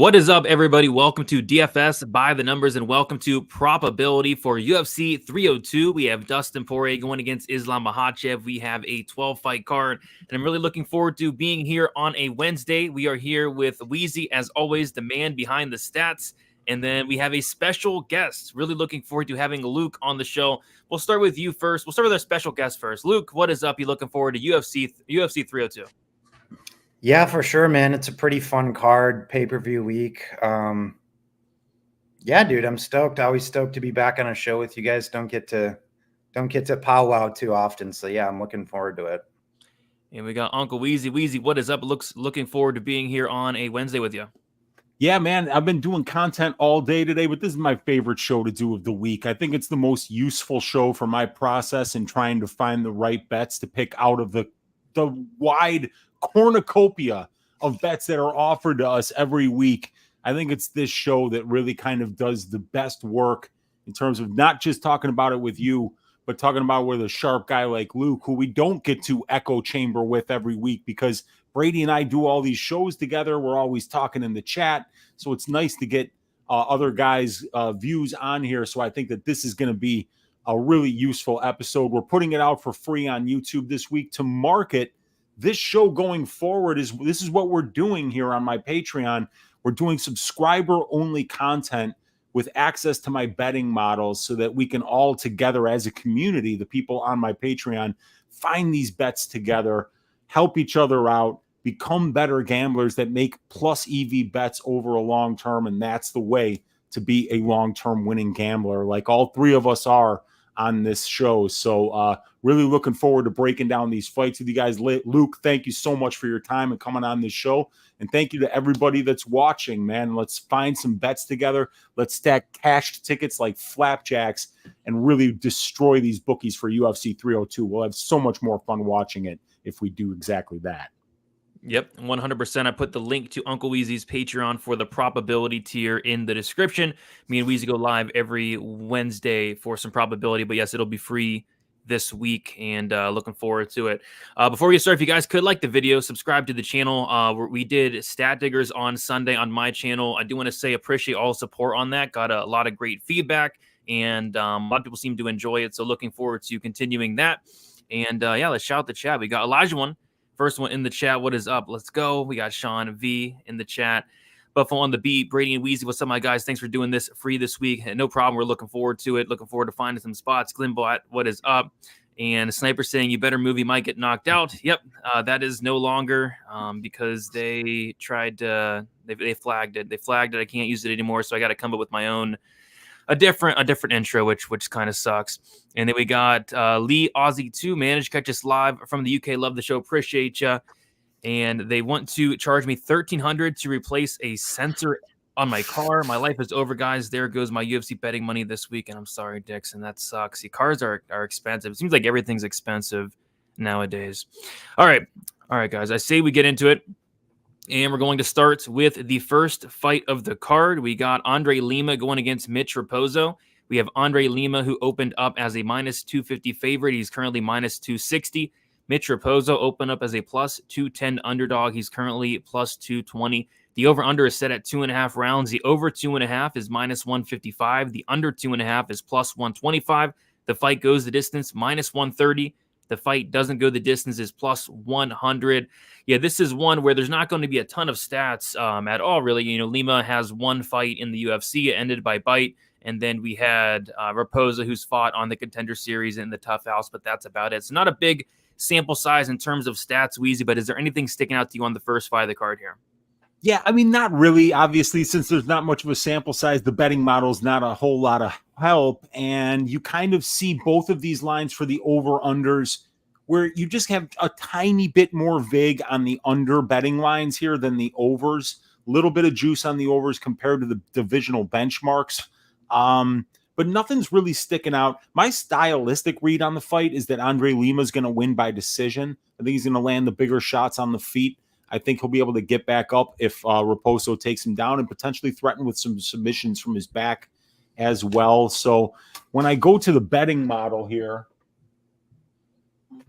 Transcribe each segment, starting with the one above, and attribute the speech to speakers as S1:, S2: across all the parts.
S1: What is up, everybody? Welcome to DFS by the numbers and welcome to probability for UFC 302. We have Dustin Poirier going against Islam Makhachev. We have a 12-fight card, and I'm really looking forward to being here on a Wednesday. We are here with Weezy, as always, the man behind the stats. And then we have a special guest. Really looking forward to having Luke on the show. We'll start with you first. We'll start with our special guest first. Luke, what is up? You looking forward to UFC 302?
S2: Yeah, for sure, man. It's a pretty fun card, pay-per-view week. Yeah, dude, I'm stoked. Always stoked to be back on a show with you guys. Don't get to powwow too often. So yeah, I'm looking forward to it.
S1: And we got Uncle Weezy. Weezy, what is up? Looking forward to being here on a Wednesday with you.
S3: Yeah, man, I've been doing content all day today, but this is my favorite show to do of the week. I think it's the most useful show for my process in trying to find the right bets to pick out of the wide cornucopia of bets that are offered to us every week. I think it's this show that really kind of does the best work in terms of not just talking about it with you, but talking about it with a sharp guy like Luke, who we don't get to echo chamber with every week because Brady and I do all these shows together. We're always talking in the chat. So it's nice to get other guys' views on here. So I think that this is going to be a really useful episode. We're putting it out for free on YouTube this week to market this show going forward. This is what we're doing here on my Patreon. We're doing subscriber-only content with access to my betting models so that we can all together as a community, the people on my Patreon, find these bets together, help each other out, become better gamblers that make plus EV bets over a long term. And that's the way to be a long-term winning gambler like all three of us are on this show. So really looking forward to breaking down these fights with you guys. Luke, thank you so much for your time and coming on this show. And thank you to everybody that's watching, man. Let's find some bets together. Let's stack cashed tickets like flapjacks and really destroy these bookies for UFC 302. We'll have so much more fun watching it if we do exactly that.
S1: Yep, 100%. I put the link to Uncle Weezy's Patreon for the probability tier in the description. Me and Weezy go live every Wednesday for some probability, but yes, it'll be free this week, and looking forward to it. Before we get started, if you guys could like the video, subscribe to the channel. We did Stat Diggers on Sunday on my channel. I do want to say appreciate all support on that. Got a lot of great feedback, and a lot of people seem to enjoy it, so looking forward to continuing that. And yeah, let's shout out the chat. We got Elijah one. First one in the chat, what is up? Let's go. We got Sean V in the chat. Buffalo on the beat, Brady and Weezy. What's up, my guys? Thanks for doing this free this week. And no problem. We're looking forward to it. Looking forward to finding some spots. Glenbot, what is up? And a sniper saying you better move. You might get knocked out. Yep, that is no longer because they tried to, they flagged it. They flagged it. I can't use it anymore. So I got to come up with my own, a different intro, which kind of sucks. And then we got Lee Aussie 2, managed to catch us live from the UK. Love the show. Appreciate you. And they want to charge me $1,300 to replace a sensor on my car. My life is over, guys. There goes my UFC betting money this week. And I'm sorry, Dixon. That sucks. See, cars are expensive. It seems like everything's expensive nowadays. All right, guys. I say we get into it. And we're going to start with the first fight of the card. We got Andre Lima going against Mitch Raposo. We have Andre Lima, who opened up as a minus 250 favorite. He's currently minus 260. Mitch Raposo opened up as a plus 210 underdog. He's currently plus 220. The over-under is set at 2.5 rounds. The over 2.5 is minus 155. The under 2.5 is plus 125. The fight goes the distance, minus 130. The fight doesn't go the distance, is plus 100. Yeah, this is one where there's not going to be a ton of stats at all, really. You know, Lima has one fight in the UFC. It ended by bite. And then we had Raposo, who's fought on the Contender Series in the Tough House, but that's about it. So not a big sample size in terms of stats, Weezy, but is there anything sticking out to you on the first fight of the card here?
S3: Yeah, I mean, not really. Obviously, since there's not much of a sample size, the betting model's not a whole lot of help. And you kind of see both of these lines for the over-unders where you just have a tiny bit more vig on the under betting lines here than the overs. A little bit of juice on the overs compared to the divisional benchmarks. But nothing's really sticking out. My stylistic read on the fight is that Andre Lima is going to win by decision. I think he's going to land the bigger shots on the feet. I think he'll be able to get back up if Raposo takes him down and potentially threaten with some submissions from his back as well. So when I go to the betting model here,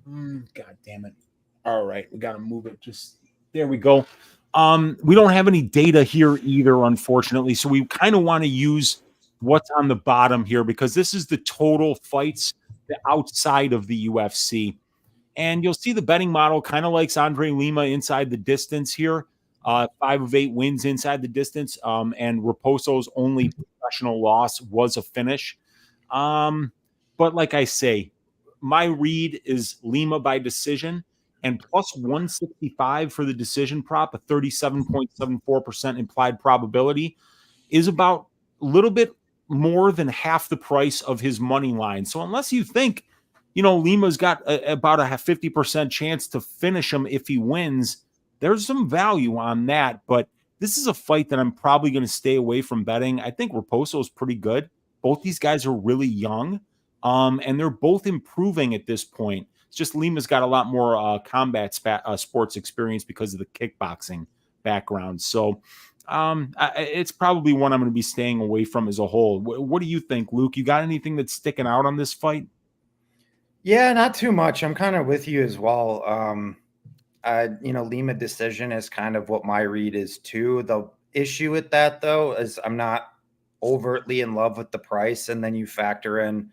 S3: God damn it. All right, we got to move it. Just there we go. We don't have any data here either, unfortunately. So we kind of want to use what's on the bottom here because this is the total fights outside of the UFC. And you'll see the betting model kind of likes Andre Lima inside the distance here. 5 of 8 wins inside the distance. And Raposo's only professional loss was a finish. But like I say, my read is Lima by decision and plus 165 for the decision prop, a 37.74% implied probability, is about a little bit more than half the price of his money line. So unless you think, Lima's got about a 50% chance to finish him if he wins, there's some value on that. But this is a fight that I'm probably going to stay away from betting. I think Raposo is pretty good. Both these guys are really young, and they're both improving at this point. It's just Lima's got a lot more combat sports experience because of the kickboxing background. So it's probably one I'm going to be staying away from as a whole. What do you think, Luke? You got anything that's sticking out on this fight?
S2: Yeah, not too much. I'm kind of with you as well. Lima decision is kind of what my read is too. The issue with that, though, is I'm not overtly in love with the price, and then you factor in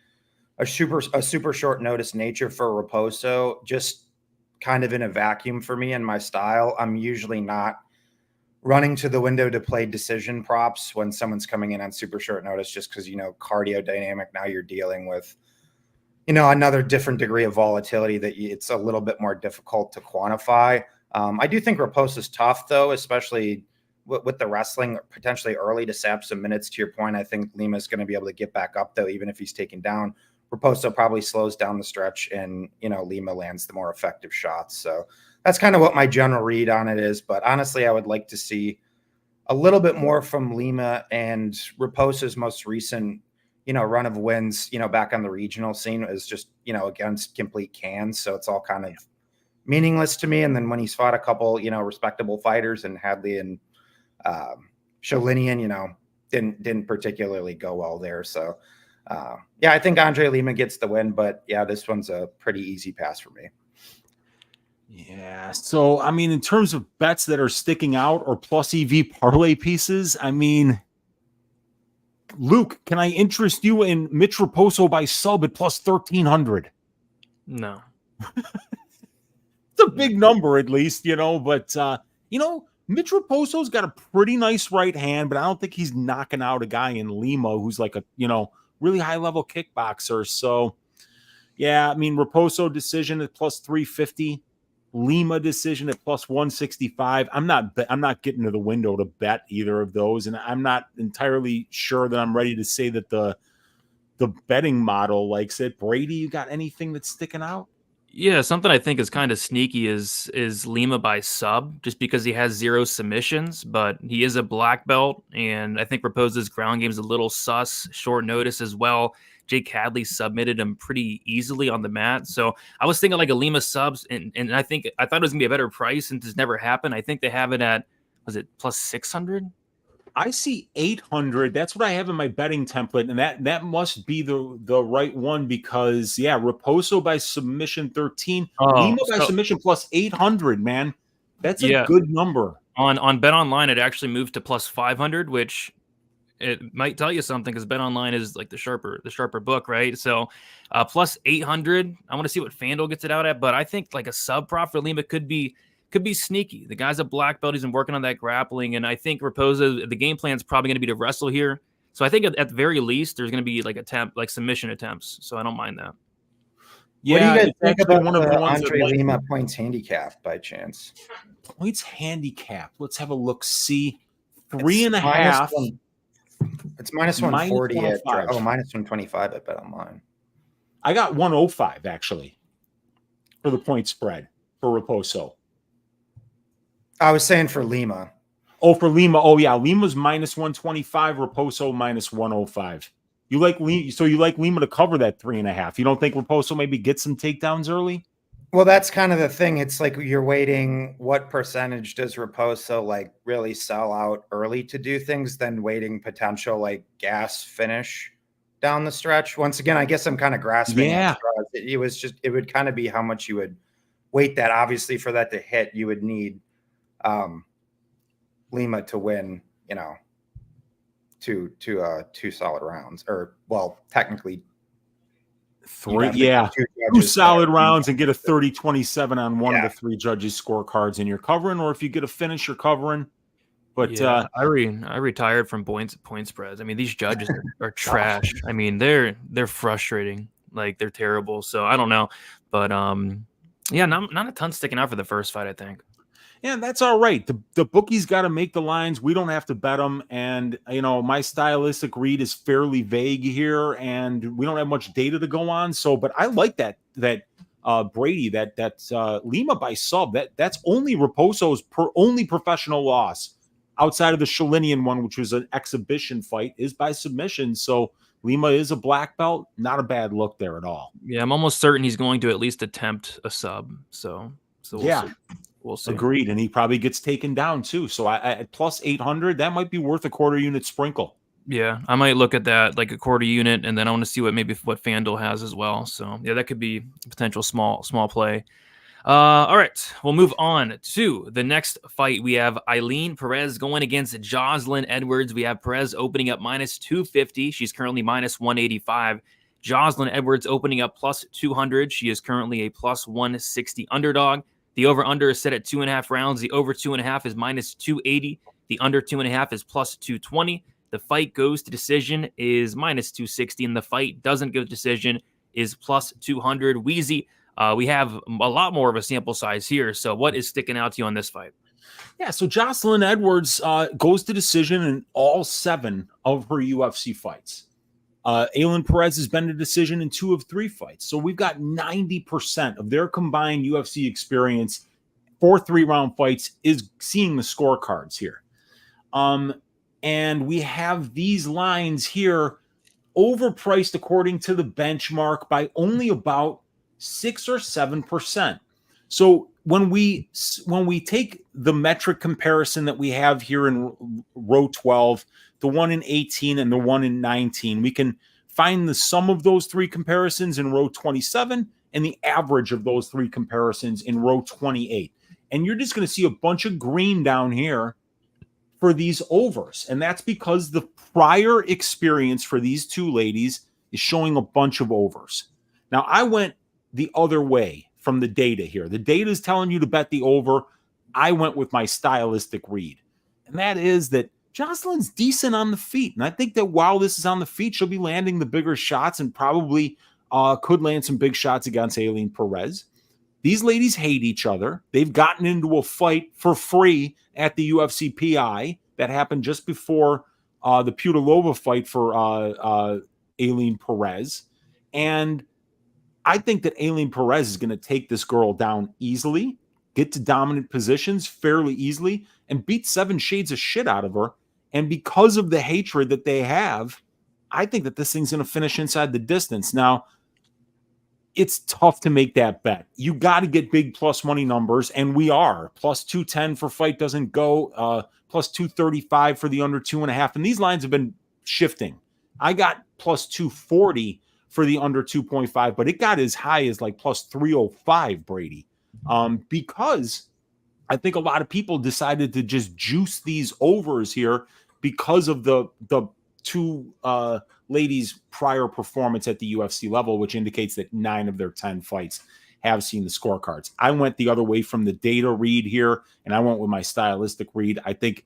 S2: a super short notice nature for Raposo, just kind of in a vacuum for me and my style. I'm usually not running to the window to play decision props when someone's coming in on super short notice, just because, cardio dynamic, now you're dealing with, another different degree of volatility that it's a little bit more difficult to quantify. I do think Raposo's tough, though, especially with the wrestling potentially early to sap some minutes. To your point, I think Lima's going to be able to get back up, though, even if he's taken down. Raposo probably slows down the stretch and, Lima lands the more effective shots. So that's kind of what my general read on it is. But honestly, I would like to see a little bit more from Lima, and Raposo's most recent, run of wins, back on the regional scene is just, against complete cans. So it's all kind of meaningless to me. And then when he's fought a couple, respectable fighters, and Hadley and Sholinian, didn't particularly go well there. So I think Andre Lima gets the win, but this one's a pretty easy pass for me.
S3: Yeah. So, in terms of bets that are sticking out or plus EV parlay pieces, Luke, can I interest you in Mitch Raposo by sub at plus 1,300?
S1: No.
S3: It's a big number, at least, but, Mitch Raposo's got a pretty nice right hand, but I don't think he's knocking out a guy in Lima who's like a, really high level kickboxer. So, Raposo decision at plus 350, Lima decision at plus 165. I'm not getting to the window to bet either of those, and I'm not entirely sure that I'm ready to say that the betting model likes it. Brady, you got anything that's sticking out?
S1: Yeah, something I think is kind of sneaky is Lima by sub, just because he has 0 submissions, but he is a black belt, and I think Raposo's ground game is a little sus, short notice as well. Jake Hadley submitted him pretty easily on the mat, so I was thinking like a Lima subs, and I thought it was gonna be a better price, since it's never happened. I think they have it at, was it plus 600?
S3: I see 800. That's what I have in my betting template, and that must be the right one because Raposo by submission 13, Lima by submission plus 800. Man, that's a good number.
S1: On Bet Online, it actually moved to plus 500, which it might tell you something because Bet Online is like the sharper book, right? So plus 800. I want to see what FanDuel gets it out at, but I think like a sub prop for Lima could be sneaky. The guy's a black belt. He's been working on that grappling. And I think Raposo, the game plan is probably going to be to wrestle here. So I think at the very least, there's going to be like submission attempts. So I don't mind that.
S2: Yeah. What do you guys think about one of the Andre Lima points handicap by chance?
S3: Points handicap. Let's have a look. See, 3.5.
S2: It's minus 140 at minus 125 at Bet Online.
S3: I got 105 actually for the point spread for Raposo.
S2: I was saying for Lima.
S3: Oh, for Lima. Oh, yeah. Lima's minus 125, Raposo minus 105. You like Lima to cover that 3.5. You don't think Raposo maybe gets some takedowns early?
S2: Well, that's kind of the thing. It's like you're waiting. What percentage does Raposo like really sell out early to do things, then waiting potential like gas finish down the stretch? Once again, I guess I'm kind of grasping.
S3: Yeah.
S2: It would kind of be how much you would wait that. Obviously, for that to hit, you would need Lima to win, two solid rounds, or well, technically
S3: three,
S2: two
S3: two solid rounds and get a 30-27 on one of the three judges' scorecards, and you're covering, or if you get a finish, you're covering. But
S1: I retired from point spreads. I mean, these judges are trash. I mean, they're frustrating. Like, they're terrible. So I don't know, but not a ton sticking out for the first fight, I think.
S3: Yeah, that's all right. The bookies got to make the lines. We don't have to bet them. And, my stylistic read is fairly vague here, and we don't have much data to go on. So, but I like that Brady, that Lima by sub. That's only Raposo's only professional loss outside of the Shalinian one, which was an exhibition fight, is by submission. So Lima is a black belt. Not a bad look there at all.
S1: Yeah, I'm almost certain he's going to at least attempt a sub. So we'll see.
S3: Agreed. And he probably gets taken down too. So I at plus 800, that might be worth a quarter unit sprinkle.
S1: Yeah, I might look at that, like a quarter unit, and then I want to see what FanDuel has as well. So yeah, that could be a potential small play. All right, we'll move on to the next fight. We have Ailin Perez going against Joselyn Edwards. We have Perez opening up minus 250. She's currently minus 185. Joselyn Edwards opening up plus 200. She is currently a plus 160 underdog. The over-under is set at 2.5 rounds. The over 2.5 is minus 280. The under 2.5 is plus 220. The fight goes to decision is minus 260, and the fight doesn't go to decision is plus 200. Wheezy, we have a lot more of a sample size here. So what is sticking out to you on this fight?
S3: Yeah, so Joselyn Edwards goes to decision in all 7 of her UFC fights. Ailin Perez has been to decision in 2 of 3 fights. So we've got 90% of their combined UFC experience for 3-round fights is seeing the scorecards here. And we have these lines here overpriced according to the benchmark by only about 6 or 7%. So when we take the metric comparison that we have here in row 12, the one in 18 and the one in 19, we can find the sum of those 3 comparisons in row 27 and the average of those 3 comparisons in row 28. And you're just going to see a bunch of green down here for these overs. And that's because the prior experience for these 2 ladies is showing a bunch of overs. Now, I went the other way from the data here. The data is telling you to bet the over. I went with my stylistic read. And that is that Joselyn's decent on the feet. And I think that while this is on the feet, she'll be landing the bigger shots and probably could land some big shots against Ailin Perez. These ladies hate each other. They've gotten into a fight for free at the UFC PI that happened just before the Pudilova fight for Ailin Perez. And I think that Ailin Perez is going to take this girl down easily, get to dominant positions fairly easily, and beat 7 shades of shit out of her. And because of the hatred that they have, I think that this thing's going to finish inside the distance. Now, it's tough to make that bet. You got to get big plus money numbers, and we are. Plus 210 for fight doesn't go, plus 235 for the under 2.5. And these lines have been shifting. I got plus 240 for the under 2.5, but it got as high as like plus 305, Brady, because I think a lot of people decided to just juice these overs here because of the 2 ladies' prior performance at the UFC level, which indicates that 9 of their 10 fights have seen the scorecards. I went the other way from the data read here, and I went with my stylistic read. I think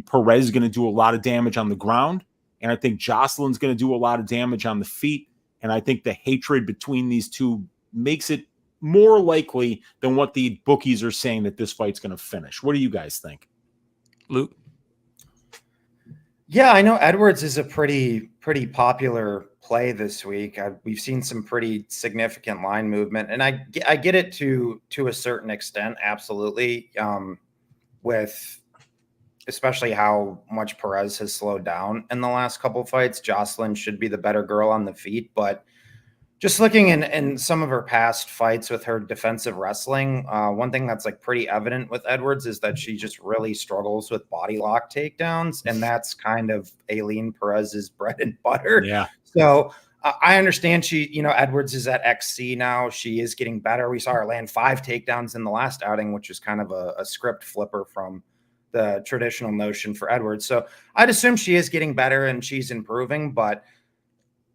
S3: Perez is going to do a lot of damage on the ground, and I think Joselyn's going to do a lot of damage on the feet, and I think the hatred between these 2 makes it more likely than what the bookies are saying that this fight's going to finish. What do you guys think?
S1: Luke?
S2: Yeah, I know Edwards is a pretty popular play this week. We've seen some pretty significant line movement, and I get it to a certain extent, absolutely, with especially how much Perez has slowed down in the last couple of fights. Joselyn should be the better girl on the feet, but just looking in some of her past fights with her defensive wrestling, one thing that's like pretty evident with Edwards is that she just really struggles with body lock takedowns, and that's kind of Ailin Perez's bread and butter.
S3: Yeah.
S2: So I understand Edwards is at XC now. She is getting better. We saw her land 5 takedowns in the last outing, which is kind of a script flipper from the traditional notion for Edwards. So I'd assume she is getting better and she's improving, but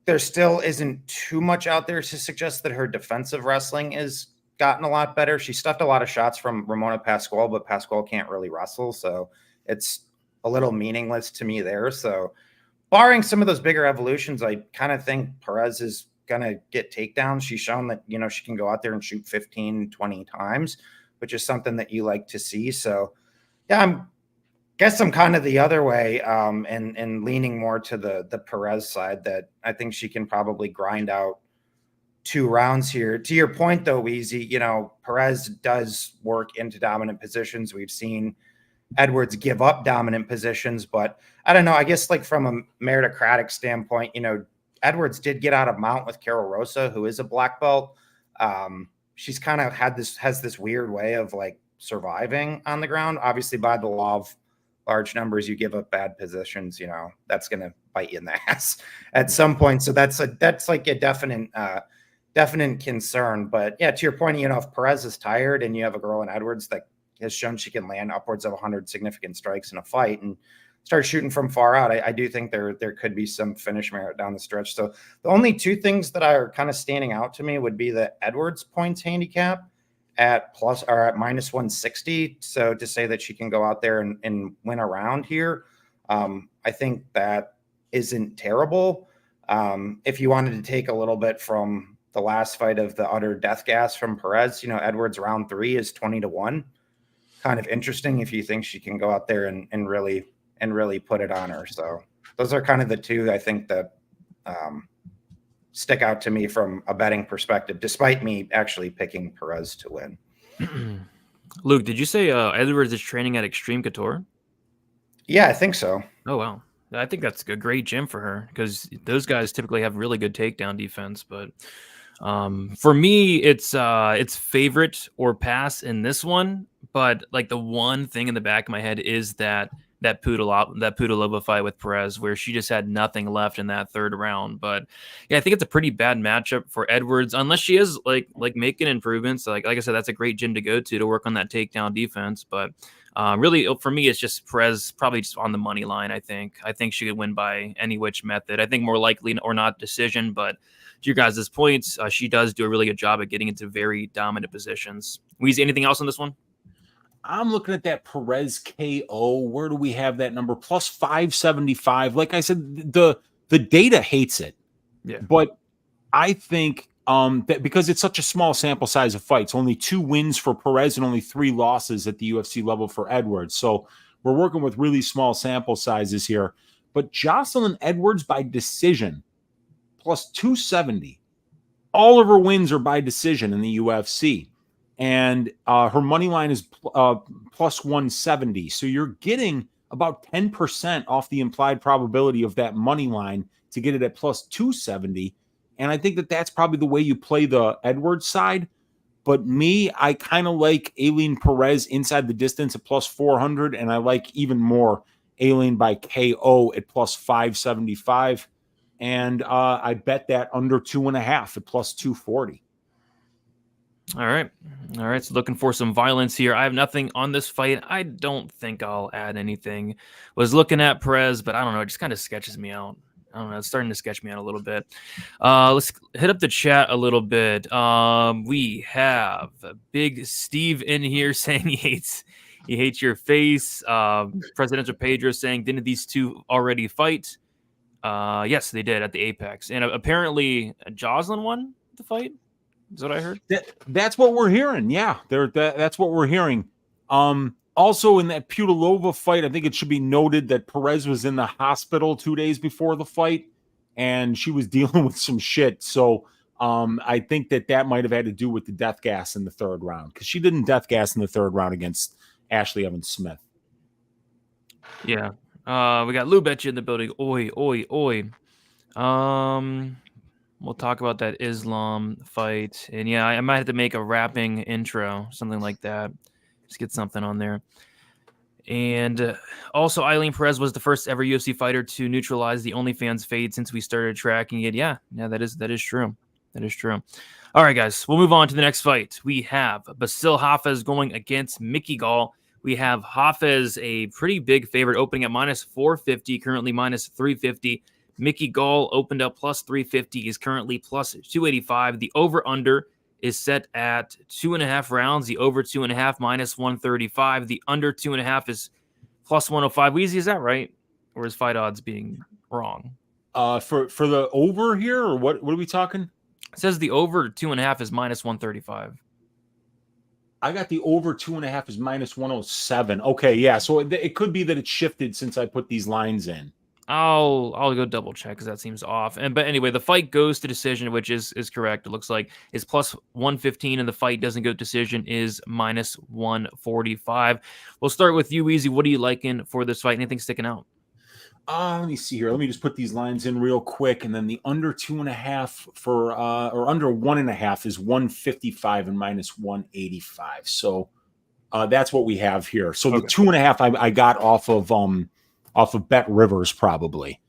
S2: there still isn't too much out there to suggest that her defensive wrestling is gotten a lot better. She stuffed a lot of shots from Ramona Pascual, but Pascual can't really wrestle, so it's a little meaningless to me there. So barring some of those bigger evolutions, I kind of think Perez is going to get takedowns. She's shown that, you know, she can go out there and shoot 15, 20 times, which is something that you like to see. So yeah, guess I'm kind of the other way, and leaning more to the Perez side, that I think she can probably grind out 2 rounds here. To your point though, Weezy, you know, Perez does work into dominant positions. We've seen Edwards give up dominant positions, but I don't know. I guess like from a meritocratic standpoint, you know, Edwards did get out of mount with Carol Rosa, who is a black belt. She's kind of has this weird way of like surviving on the ground. Obviously, by the law of large numbers, you give up bad positions, you know, that's going to bite you in the ass at some point. So that's like a definite concern. But yeah, to your point, you know, if Perez is tired and you have a girl in Edwards that has shown she can land upwards of 100 significant strikes in a fight and start shooting from far out, I do think there could be some finish merit down the stretch. So the only 2 things that are kind of standing out to me would be the Edwards points handicap at plus or at minus 160. So to say that she can go out there and win a round here, I think that isn't terrible. If you wanted to take a little bit from the last fight of the utter death gas from Perez, you know, Edwards round 3 is 20-1. Kind of interesting if you think she can go out there and really put it on her. So those are kind of the 2 I think that stick out to me from a betting perspective, despite me actually picking Perez to win.
S1: Luke, did you say Edwards is training at Extreme Couture?
S2: Yeah, I think so.
S1: Oh, wow. I think that's a great gym for her, because those guys typically have really good takedown defense. But for me, it's favorite or pass in this one. But like the one thing in the back of my head is that Pudilova fight with Perez, where she just had nothing left in that 3rd round. But yeah, I think it's a pretty bad matchup for Edwards, unless she is like making improvements. Like I said, that's a great gym to go to work on that takedown defense. But really, for me, it's just Perez probably just on the money line. I think she could win by any which method. I think more likely or not decision. But to your guys' points, she does do a really good job at getting into very dominant positions. Weezy, anything else on this one?
S3: I'm looking at that Perez KO. Where do we have that number? Plus 575. Like I said, the data hates it.
S1: Yeah.
S3: But I think that because it's such a small sample size of fights, only 2 wins for Perez and only 3 losses at the UFC level for Edwards. So we're working with really small sample sizes here. But Joselyn Edwards by decision, plus 270. All of her wins are by decision in the UFC. And her money line is plus 170. So you're getting about 10% off the implied probability of that money line to get it at plus 270. And I think that that's probably the way you play the Edwards side. But me, I kind of like Ailin Perez inside the distance at plus 400. And I like even more Ailin by KO at plus 575. And I bet that under 2.5 at plus 240.
S1: All right. So looking for some violence here. I have nothing on this fight. I don't think I'll add anything. Was looking at Perez, but I don't know. It just kind of sketches me out. I don't know. It's starting to sketch me out a little bit. Let's hit up the chat a little bit. We have Big Steve in here saying he hates your face. Presidential Pedro saying, didn't these 2 already fight? Yes, they did at the Apex. And apparently Joselyn won the fight. Is what I heard?
S3: That's what we're hearing. Yeah, that's what we're hearing. Also, in that Pudilova fight, I think it should be noted that Perez was in the hospital 2 days before the fight, and she was dealing with some shit. So I think that might have had to do with the death gas in the 3rd round, because she didn't death gas in the 3rd round against Ashley Evans Smith.
S1: Yeah. We got Lou Betcha in the building. Oi. We'll talk about that Islam fight. And yeah, I might have to make a rapping intro, something like that. Just get something on there. And also, Ailin Perez was the first ever UFC fighter to neutralize the OnlyFans fade since we started tracking it. Yeah, that is true. That is true. All right, guys, we'll move on to the next fight. We have Bassil Hafez going against Mickey Gall. We have Hafez, a pretty big favorite, opening at minus 450, currently minus 350. Mickey Gall opened up plus 350, is currently plus 285. The over-under is set at 2.5 rounds. The over 2.5 minus 135. The under 2.5 is plus 105. Weezy, is that right? Or is fight odds being wrong?
S3: For the over here, or what are we talking?
S1: It says the over 2.5 is minus 135.
S3: I got the over 2.5 is minus 107. Okay, yeah. So it could be that it's shifted since I put these lines in.
S1: I'll go double check because that seems off. But anyway, the fight goes to decision, which is correct. It looks like is plus 115, and the fight doesn't go to decision is minus 145. We'll start with you, Easy. What are you liking for this fight? Anything sticking out?
S3: Let me see here. Let me just put these lines in real quick, and then the under 2.5 for or under 1.5 is 155 and minus 185. So that's what we have here. So the 2.5 I got off of Bet Rivers probably.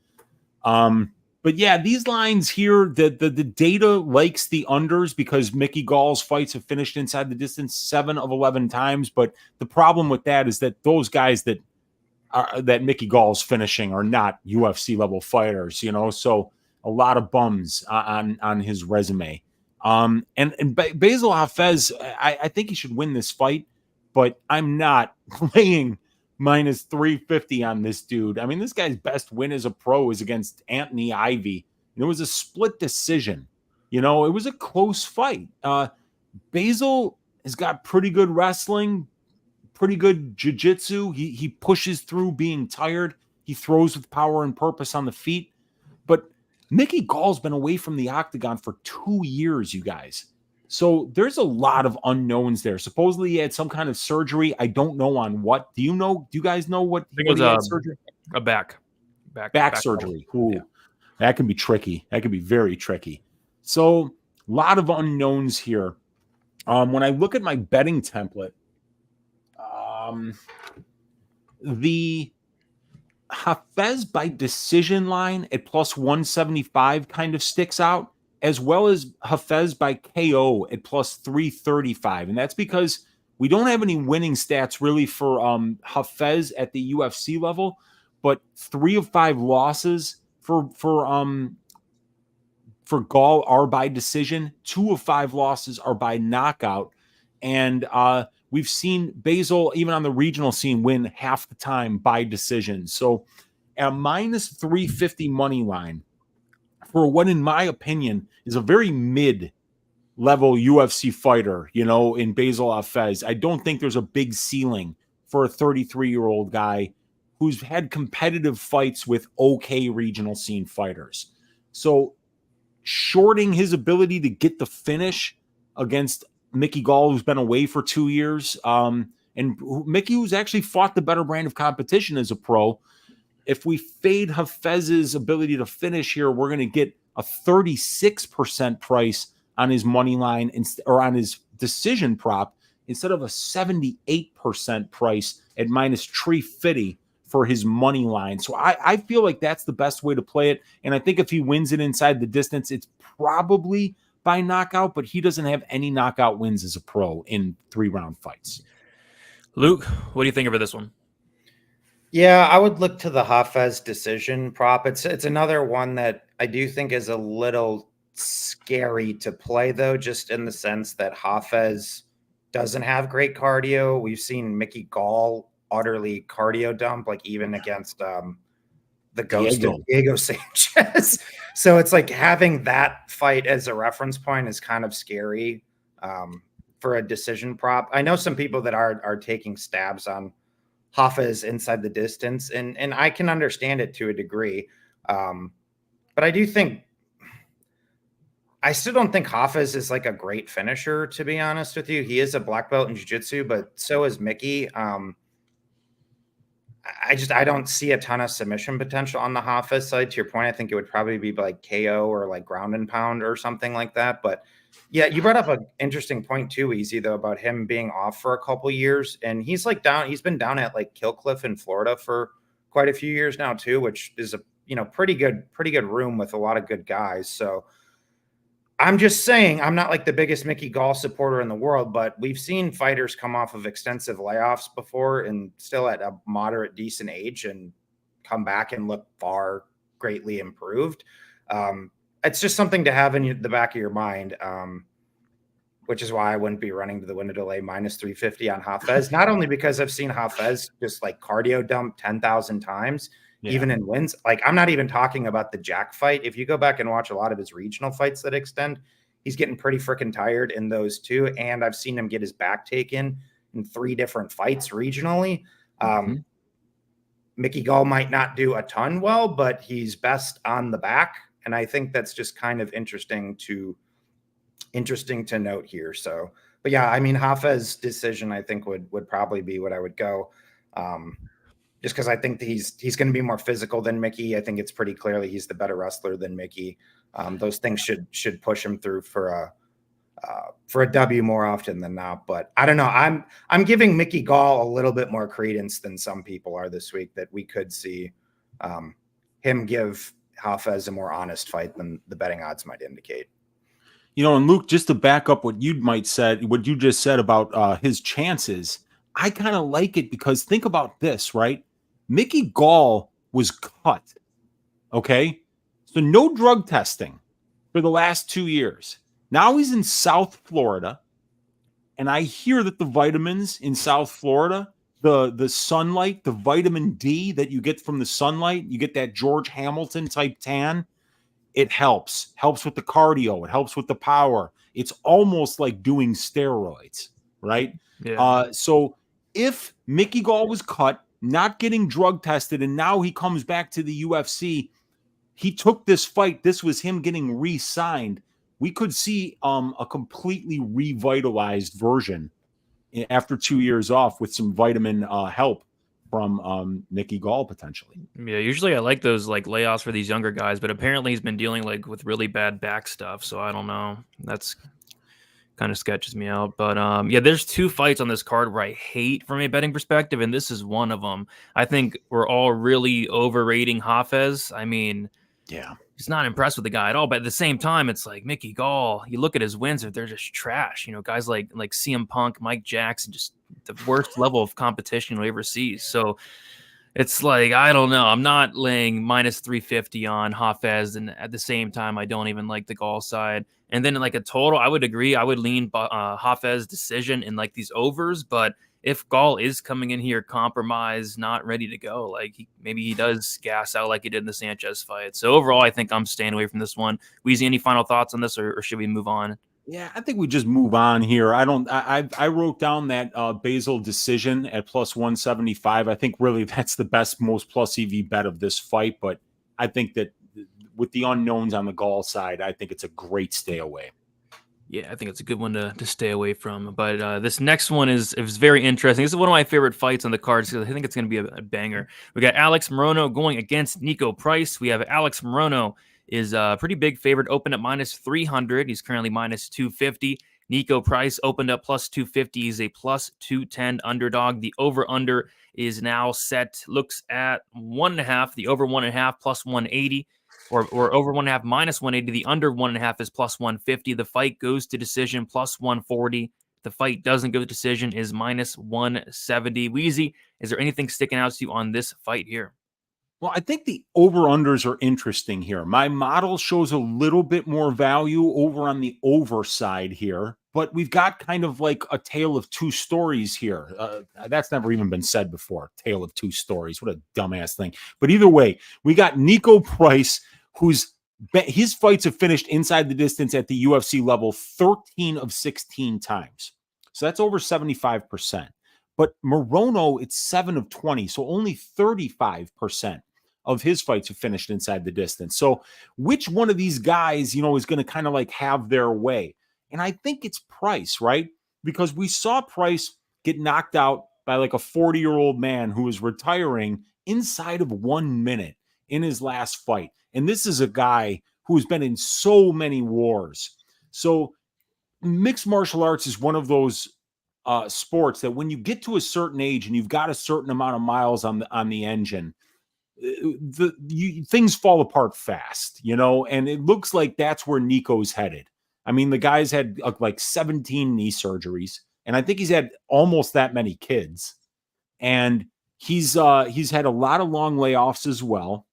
S3: But yeah, these lines here, the data likes the unders because Mickey Gall's fights have finished inside the distance 7 of 11 times. But the problem with that is that those guys that Mickey Gall's finishing are not UFC level fighters, so a lot of bums on his resume. And Bassil Hafez, I think he should win this fight, but I'm not laying minus 350 on this dude. I mean, this guy's best win as a pro is against Anthony Ivy. It was a split decision. It was a close fight. Bassil has got pretty good wrestling, pretty good jiu-jitsu. He pushes through being tired. He throws with power and purpose on the feet. But Mickey Gall's been away from the octagon for 2 years, you guys. So there's a lot of unknowns there. Supposedly he had some kind of surgery. I don't know on what. Do you guys know what?
S1: I think it was
S3: surgery?
S1: A back
S3: surgery. Ooh, yeah. That can be tricky. That can be very tricky. So a lot of unknowns here. When I look at my betting template, the Hafez by decision line at plus 175 kind of sticks out, as well as Hafez by KO at plus 335. And that's because we don't have any winning stats really for Hafez at the UFC level, but 3 of 5 losses for Gall are by decision. 2 of 5 losses are by knockout. And we've seen Bassil, even on the regional scene, win half the time by decision. So a minus 350 money line for what, in my opinion, is a very mid-level UFC fighter, in Bassil Hafez. I don't think there's a big ceiling for a 33-year-old guy who's had competitive fights with okay regional scene fighters. So shorting his ability to get the finish against Mickey Gall, who's been away for 2 years, and Mickey, who's actually fought the better brand of competition as a pro. If we fade Hafez's ability to finish here, we're going to get a 36% price on his money line or on his decision prop instead of a 78% price at minus 350 for his money line. So I feel like that's the best way to play it. And I think if he wins it inside the distance, it's probably by knockout, but he doesn't have any knockout wins as a pro in 3-round fights.
S1: Luke, what do you think of this one?
S2: Yeah, I would look to the Hafez decision prop. It's another one that I do think is a little scary to play, though, just in the sense that Hafez doesn't have great cardio. We've seen Mickey Gall utterly cardio dump, like even against the ghost of Diego Sanchez. So it's like having that fight as a reference point is kind of scary for a decision prop. I know some people that are taking stabs on Hafez inside the distance, and I can understand it to a degree. But I still don't think Hafez is like a great finisher, to be honest with you. He is a black belt in jiu-jitsu, but so is Mickey. I don't see a ton of submission potential on the Hafez side. To your point, I think it would probably be like KO or like ground and pound or something like that. But yeah, you brought up an interesting point too, Easy, though, about him being off for a couple years. And he's been down at like Killcliff in Florida for quite a few years now too, which is a pretty good room with a lot of good guys. So I'm just saying, I'm not like the biggest Mickey Gall supporter in the world, but we've seen fighters come off of extensive layoffs before and still at a moderate, decent age and come back and look far greatly improved. It's just something to have in the back of your mind, which is why I wouldn't be running to the window delay minus 350 on Hafez. Not only because I've seen Hafez just like cardio dump 10,000 times, even in wins. Like, I'm not even talking about the Jack fight. If you go back and watch a lot of his regional fights that extend, he's getting pretty freaking tired in those too. And I've seen him get his back taken in 3 different fights regionally. Mickey Gall might not do a ton well, but he's best on the back. And I think that's just kind of interesting to note here. So, but yeah, I mean, Hafez's decision, I think would probably be what I would go. Just because I think that he's going to be more physical than Mickey. I think it's pretty clearly he's the better wrestler than Mickey. Those things should push him through for a W more often than not. But I don't know. I'm giving Mickey Gall a little bit more credence than some people are this week, that we could see him give Hafez a more honest fight than the betting odds might indicate.
S3: You know, and Luke, just to back up what you just said about his chances, I kind of like it because think about this, right? Mickey Gall was cut. Okay. So no drug testing for the last 2 years. Now he's in South Florida. And I hear that the vitamins in South Florida, the sunlight, the vitamin D that you get from the sunlight, you get that George Hamilton type tan. It helps with the cardio. It helps with the power. It's almost like doing steroids, right?
S1: Yeah.
S3: So if Mickey Gall was cut, not getting drug tested, and now he comes back to the UFC, he took this fight. This was him getting re-signed. We could see a completely revitalized version after 2 years off with some vitamin help from Mickey Gall potentially.
S1: Yeah, usually I like those like layoffs for these younger guys, but apparently he's been dealing like with really bad back stuff. So I don't know. That's kind of sketches me out. But yeah, there's 2 fights on this card where I hate from a betting perspective, and this is one of them. I think we're all really overrating Hafez. I mean,
S3: yeah,
S1: he's not impressed with the guy at all. But at the same time, it's like Mickey Gall. You look at his wins, they're just trash. You know, guys like CM Punk, Mike Jackson, just the worst level of competition you'll ever see. So it's like, I don't know. I'm not laying minus 350 on Hafez, and at the same time, I don't even like the Gall side. And then like a total, I would agree. I would lean Hafez decision in like these overs. But if Gall is coming in here compromised, not ready to go, like maybe he does gas out like he did in the Sanchez fight. So overall, I think I'm staying away from this one. Weezy, any final thoughts on this, or should we move on?
S3: Yeah, I think we just move on here. I wrote down that Bassil decision at plus 175. I think really that's the best, most plus EV bet of this fight. But I think that with the unknowns on the Gall side, I think it's a great stay away.
S1: Yeah, I think it's a good one to stay away from. But this next one is very interesting. This is one of my favorite fights on the cards because I think it's going to be a banger. We got Alex Morono going against Niko Price. We have Alex Morono is a pretty big favorite, opened at minus 300. He's currently minus 250. Niko Price opened up plus 250. He's a plus 210 underdog. The over-under is now set, looks at 1.5. The over 1.5 plus 180. Or over 1.5 minus 180. The under 1.5 is plus 150. The fight goes to decision plus 140. The fight doesn't go to decision is minus 170. Weezy, is there anything sticking out to you on this fight here?
S3: Well, I think the over-unders are interesting here. My model shows a little bit more value over on the over side here, but we've got kind of like a tale of 2 stories here. That's never even been said before, tale of 2 stories. What a dumbass thing. But either way, we got Niko Price, his fights have finished inside the distance at the UFC level 13 of 16 times. So that's over 75%. But Morono, it's 7 of 20, so only 35% of his fights have finished inside the distance. So which one of these guys, is going to kind of like have their way? And I think it's Price, right? Because we saw Price get knocked out by like a 40-year-old man who is retiring inside of 1 minute in his last fight. And this is a guy who's been in so many wars. So mixed martial arts is one of those sports that when you get to a certain age and you've got a certain amount of miles on the engine, things fall apart fast, and it looks like that's where Niko's headed. I mean, the guy's had like 17 knee surgeries, and I think he's had almost that many kids. And he's had a lot of long layoffs as well.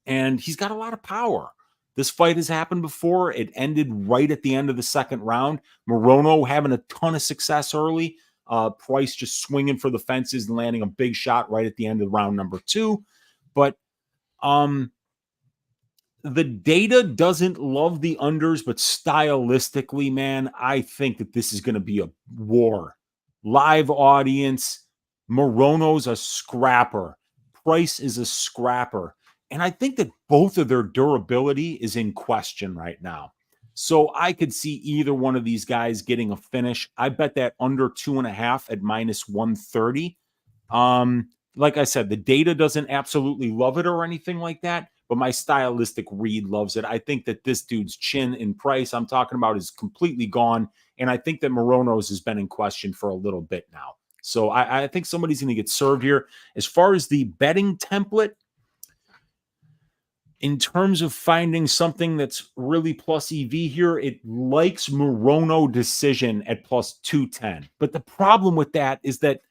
S3: And he's got a lot of power. This fight has happened before. It ended right at the end of the second round. Morono having a ton of success early. Price just swinging for the fences and landing a big shot right at the end of round number 2. But the data doesn't love the unders, but stylistically, man, I think that this is going to be a war. Live audience. Morono's a scrapper. Price is a scrapper. And I think that both of their durability is in question right now. So I could see either one of these guys getting a finish. I bet that under 2.5 at -130. Like I said, the data doesn't absolutely love it or anything like that, but my stylistic read loves it. I think that this dude's chin in Price I'm talking about is completely gone. And I think that Morono's has been in question for a little bit now. So I think somebody's going to get served here. As far as the betting template, in terms of finding something that's really plus EV here, it likes Morono decision at +210. But the problem with that is that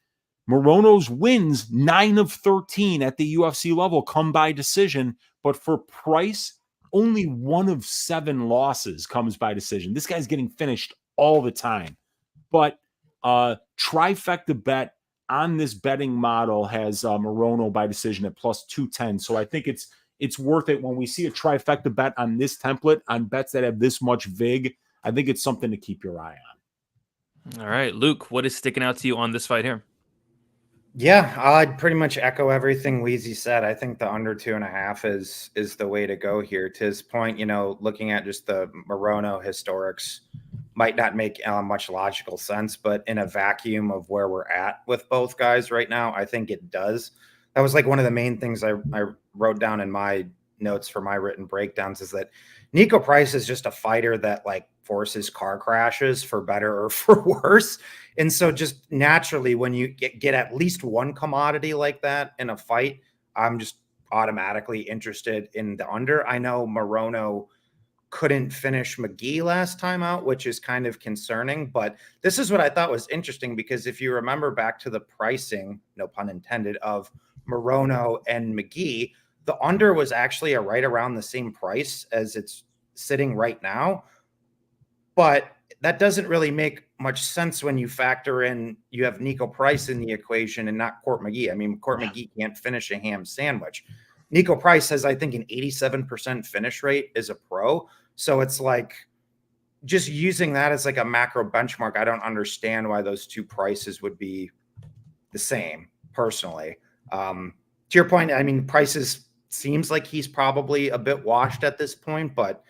S3: Morono's wins 9 of 13 at the UFC level come by decision. But for Price, only 1 of 7 losses comes by decision. This guy's getting finished all the time. But trifecta bet on this betting model has Morono by decision at +210. So I think it's worth it when we see a trifecta bet on this template on bets that have this much vig. I think it's something to keep your eye on.
S1: All right, Luke, what is sticking out to you on this fight here?
S2: Yeah, I'd pretty much echo everything Weezy said. I think the under 2.5 is the way to go here. To his point, looking at just the Morono historics might not make much logical sense, but in a vacuum of where we're at with both guys right now, I think it does. That was like one of the main things I wrote down in my notes for my written breakdowns is that Niko Price is just a fighter that like forces car crashes for better or for worse. And so just naturally, when you get at least one commodity like that in a fight, I'm just automatically interested in the under. I know Morono couldn't finish McGee last time out, which is kind of concerning, but this is what I thought was interesting because if you remember back to the pricing, no pun intended, of Morono and McGee, the under was actually right around the same price as it's sitting right now. But that doesn't really make much sense when you factor in you have Niko Price in the equation and not Court McGee. I mean, Court McGee can't finish a ham sandwich. Niko Price has, I think, an 87% finish rate as a pro. So it's like just using that as like a macro benchmark. I don't understand why those two prices would be the same personally. To your point, I mean, Price seems like he's probably a bit washed at this point, but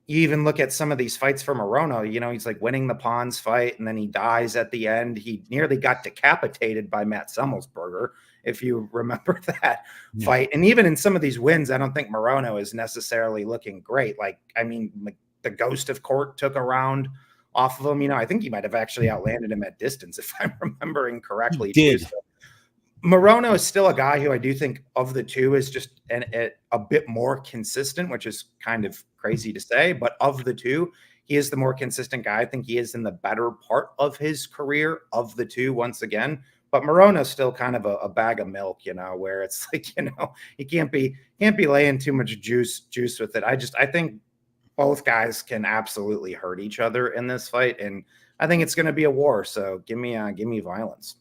S2: you even look at some of these fights from Morono, he's like winning the Pons fight and then he dies at the end. He nearly got decapitated by Matt Semmelsberger, if you remember that fight. And even in some of these wins, I don't think Morono is necessarily looking great. Like, I mean, like the ghost of Court took a round off of him. I think he might have actually outlanded him at distance, if I'm remembering correctly.
S3: He did.
S2: So Morono is still a guy who I do think of the two is just a bit more consistent, which is kind of crazy to say, but of the two, he is the more consistent guy. I think he is in the better part of his career of the two once again, but Morono's still kind of a bag of milk, where it's like, he can't be laying too much juice with it. I think both guys can absolutely hurt each other in this fight. And I think it's going to be a war. So give me violence.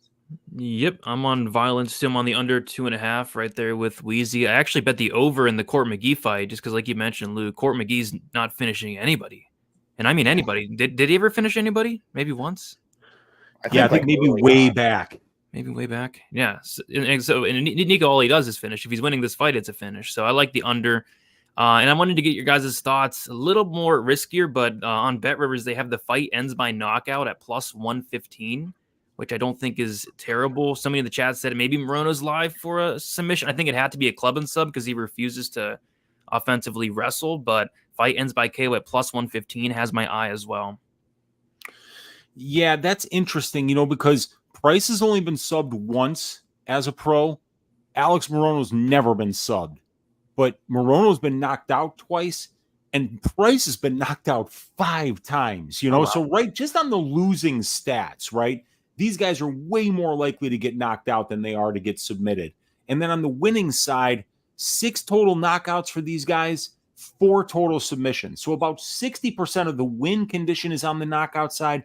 S1: Yep, I'm on violence too. I'm on the under 2.5 right there with Wheezy. I actually bet the over in the Court McGee fight just because, like you mentioned, Lou, Court McGee's not finishing anybody. And I mean anybody. Did he ever finish anybody? Maybe once?
S3: I think maybe way back.
S1: Maybe way back. Yeah. So Niko, all he does is finish. If he's winning this fight, it's a finish. So I like the under. And I wanted to get your guys' thoughts. A little more riskier, but on Bet Rivers, they have the fight ends by knockout at +115. Which I don't think is terrible. Somebody in the chat said maybe Morono's live for a submission. I think it had to be a club and sub because he refuses to offensively wrestle, but fight ends by KO at +115 has my eye as well.
S3: Yeah, that's interesting, because Price has only been subbed once as a pro. Alex Morono's never been subbed, but Morono's been knocked out twice. And Price has been knocked out 5 times, you know?
S2: Oh, wow.
S3: So, right, just on the losing stats, right? These guys are way more likely to get knocked out than they are to get submitted. And then on the winning side, 6 total knockouts for these guys, 4 total submissions. So about 60% of the win condition is on the knockout side.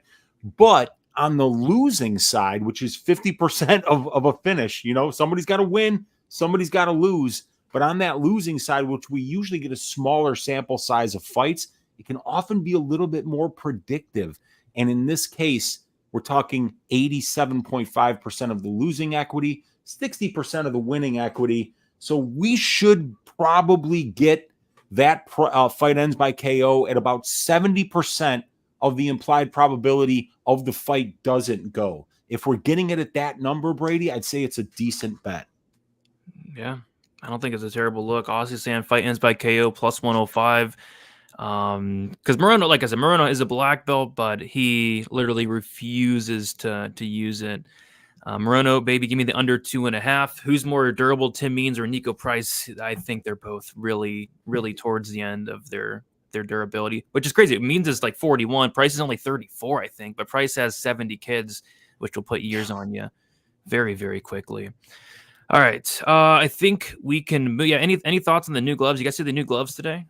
S3: But on the losing side, which is 50% of a finish, you know, somebody's got to win, somebody's got to lose. But on that losing side, which we usually get a smaller sample size of fights, it can often be a little bit more predictive. And in this case, we're talking 87.5% of the losing equity, 60% of the winning equity. So we should probably get that fight ends by KO at about 70% of the implied probability of the fight doesn't go. If we're getting it at that number, Brady, I'd say it's a decent bet.
S1: Yeah, I don't think it's a terrible look. Aussie saying fight ends by KO plus 105. Because Morono, like I said, Morono is a black belt, but he literally refuses to use it. Morono, baby, give me the under 2.5. Who's more durable, Tim Means or Niko Price? I think they're both really, really towards the end of their durability, which is crazy. Means is like 41. Price is only 34, I think, but Price has 70 kids, which will put years on you very, very quickly. All right. I think we can. Yeah. Any thoughts on the new gloves? You guys see the new gloves today?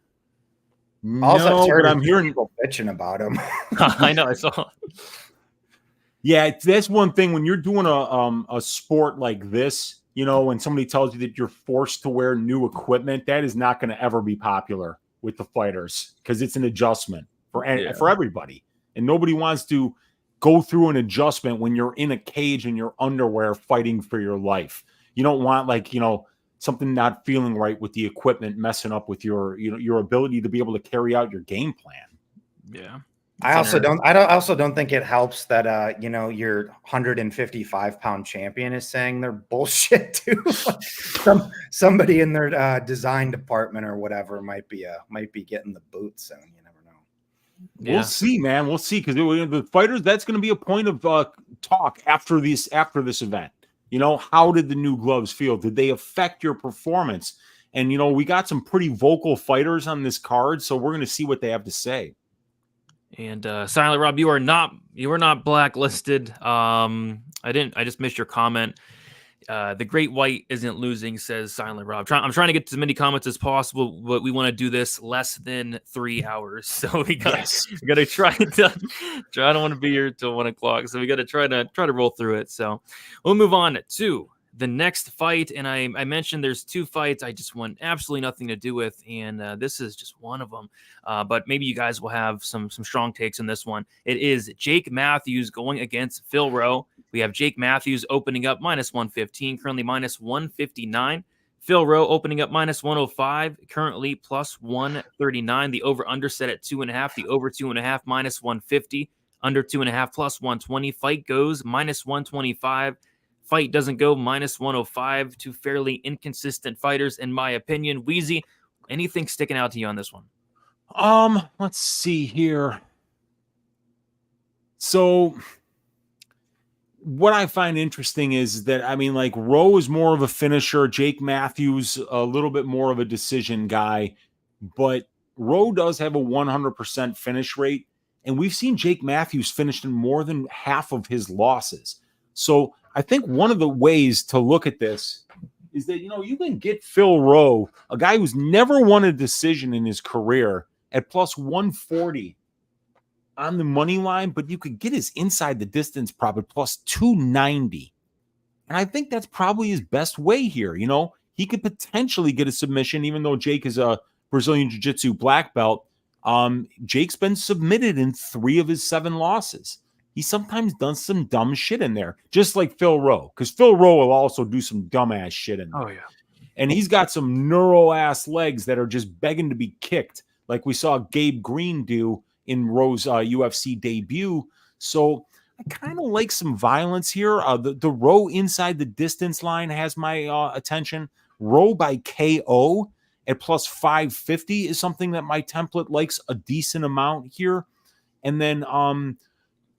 S3: No, but I'm hearing
S2: people bitching about them.
S1: I know. I saw.
S3: Yeah, that's one thing when you're doing a sport like this, you know, when somebody tells you that you're forced to wear new equipment, that is not going to ever be popular with the fighters because it's an adjustment for everybody. And nobody wants to go through an adjustment when you're in a cage in your underwear fighting for your life. You don't want, like, you know, something not feeling right with the equipment messing up with your, you know, your ability to be able to carry out your game plan.
S1: Yeah.
S2: I also don't think it helps that you know, your 155-pound champion is saying they're bullshit too. Somebody in their design department or whatever might be getting the boot soon. You never know.
S3: Yeah. We'll see, man. We'll see, because the fighters, that's going to be a point of talk after this event. You know, how did the new gloves feel? Did they affect your performance? And, you know, we got some pretty vocal fighters on this card, so we're going to see what they have to say.
S1: And Silent Rob, you are not blacklisted. I just missed your comment. The Great White isn't losing, says Silent Rob. I'm trying to get to as many comments as possible, but we want to do this less than 3 hours. So we got to try to. I don't want to be here till 1 o'clock, so we got to try to roll through it. So we'll move on to the next fight. And I mentioned there's 2 fights I just want absolutely nothing to do with, and this is just one of them. But maybe you guys will have some strong takes on this one. It is Jake Matthews going against Phil Rowe. We have Jake Matthews opening up minus 115, currently minus 159. Phil Rowe opening up minus 105, currently plus 139. The over-under set at 2.5. The over 2.5 minus 150. Under 2.5 plus 120. Fight goes minus 125. Fight doesn't go minus 105. 2 fairly inconsistent fighters, in my opinion. Wheezy, anything sticking out to you on this one?
S3: Let's see here. So what I find interesting is that, I mean, like, Rowe is more of a finisher. Jake Matthews, a little bit more of a decision guy, but Rowe does have a 100% finish rate. And we've seen Jake Matthews finished in more than half of his losses. So I think one of the ways to look at this is that, you know, you can get Phil Rowe, a guy who's never won a decision in his career, at plus 140 on the money line, but you could get his inside the distance prop at plus 290. And I think that's probably his best way here. You know, he could potentially get a submission, even though Jake is a Brazilian Jiu-Jitsu black belt. Jake's been submitted in 3 of his 7 losses. He sometimes does some dumb shit in there, just like Phil Rowe, because Phil Rowe will also do some dumbass shit in there.
S1: Oh, yeah.
S3: And he's got some neuro-ass legs that are just begging to be kicked, like we saw Gabe Green do in Rowe's UFC debut. So I kind of like some violence here. The Rowe inside the distance line has my attention. Rowe by KO at plus 550 is something that my template likes a decent amount here. And then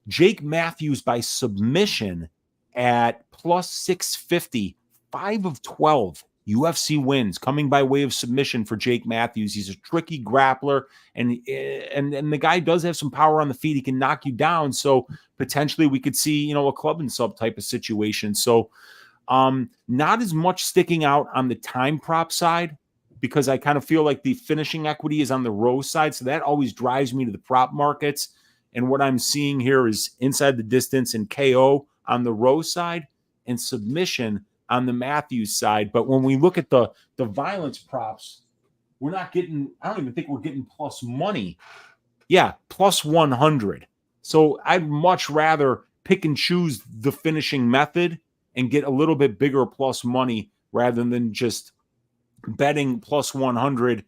S3: Jake Matthews by submission at plus 650, 5 of 12 UFC wins, coming by way of submission for Jake Matthews. He's a tricky grappler, and the guy does have some power on the feet. He can knock you down. So potentially we could see, a club and sub type of situation. So not as much sticking out on the time prop side, because I kind of feel like the finishing equity is on the Rowe side. So that always drives me to the prop markets. And what I'm seeing here is inside the distance and KO on the Rowe side and submission on the Matthews side. But when we look at the violence props, we're not getting, I don't even think we're getting plus money. Yeah, plus 100. So I'd much rather pick and choose the finishing method and get a little bit bigger plus money rather than just betting plus 100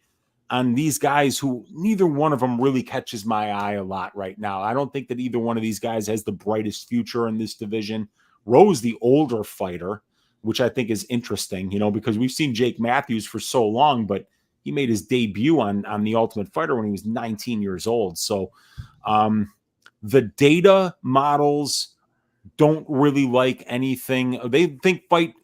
S3: on these guys who neither one of them really catches my eye a lot right now. I don't think that either one of these guys has the brightest future in this division. Rowe's the older fighter, which I think is interesting, because we've seen Jake Matthews for so long, but he made his debut on The Ultimate Fighter when he was 19 years old. So the data models don't really like anything. They think fight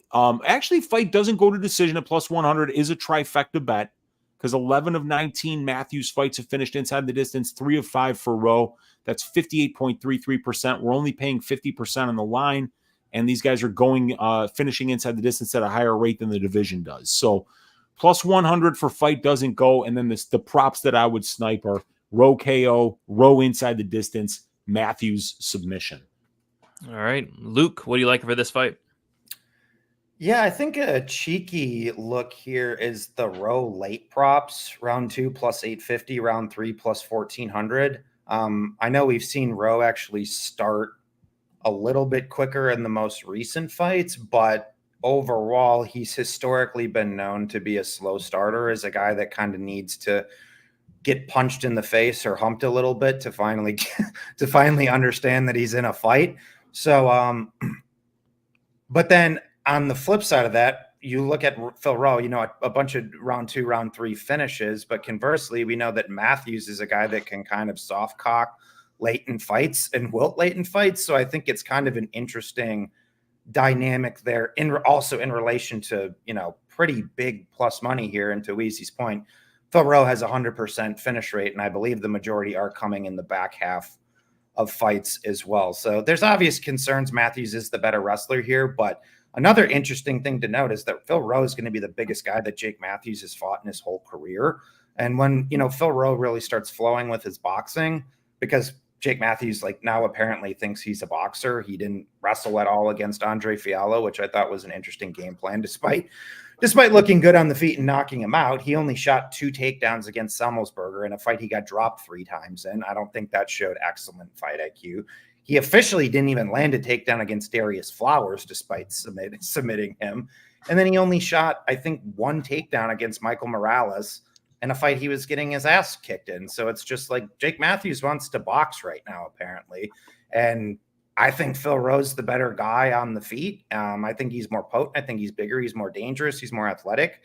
S3: doesn't go to decision at plus 100 is a trifecta bet, because 11 of 19 Matthews fights have finished inside the distance, 3 of 5 for Rowe. That's 58.33%. We're only paying 50% on the line, and these guys are going finishing inside the distance at a higher rate than the division does. So plus 100 for fight doesn't go, and then the props that I would snipe are Rowe KO, Rowe inside the distance, Matthews submission.
S1: All right, Luke, what do you like for this fight?
S2: Yeah, I think a cheeky look here is the Rowe late props, round 2 plus 850, round 3 plus 1400. I know we've seen Rowe actually start a little bit quicker in the most recent fights, but overall, he's historically been known to be a slow starter, as a guy that kind of needs to get punched in the face or humped a little bit to finally understand that he's in a fight. So, but then on the flip side of that, you look at Phil Rowe, a bunch of round 2, round 3 finishes, but conversely, we know that Matthews is a guy that can kind of soft cock late in fights and wilt late in fights. So I think it's kind of an interesting dynamic there, also in relation to, pretty big plus money here. And to Weezy's point, Phil Rowe has 100% finish rate, and I believe the majority are coming in the back half of fights as well. So there's obvious concerns. Matthews is the better wrestler here, but another interesting thing to note is that Phil Rowe is going to be the biggest guy that Jake Matthews has fought in his whole career. And when, Phil Rowe really starts flowing with his boxing, because Jake Matthews now apparently thinks he's a boxer. He didn't wrestle at all against Andre Fiallo, which I thought was an interesting game plan. Despite looking good on the feet and knocking him out, he only shot 2 takedowns against Semmelsberger in a fight he got dropped 3 times in. I don't think that showed excellent fight IQ. He officially didn't even land a takedown against Darius Flowers, despite submitting him. And then he only shot, I think, 1 takedown against Michael Morales in a fight he was getting his ass kicked in. So it's just Jake Matthews wants to box right now, apparently. And I think Phil Rowe's the better guy on the feet. I think he's more potent. I think he's bigger. He's more dangerous. He's more athletic.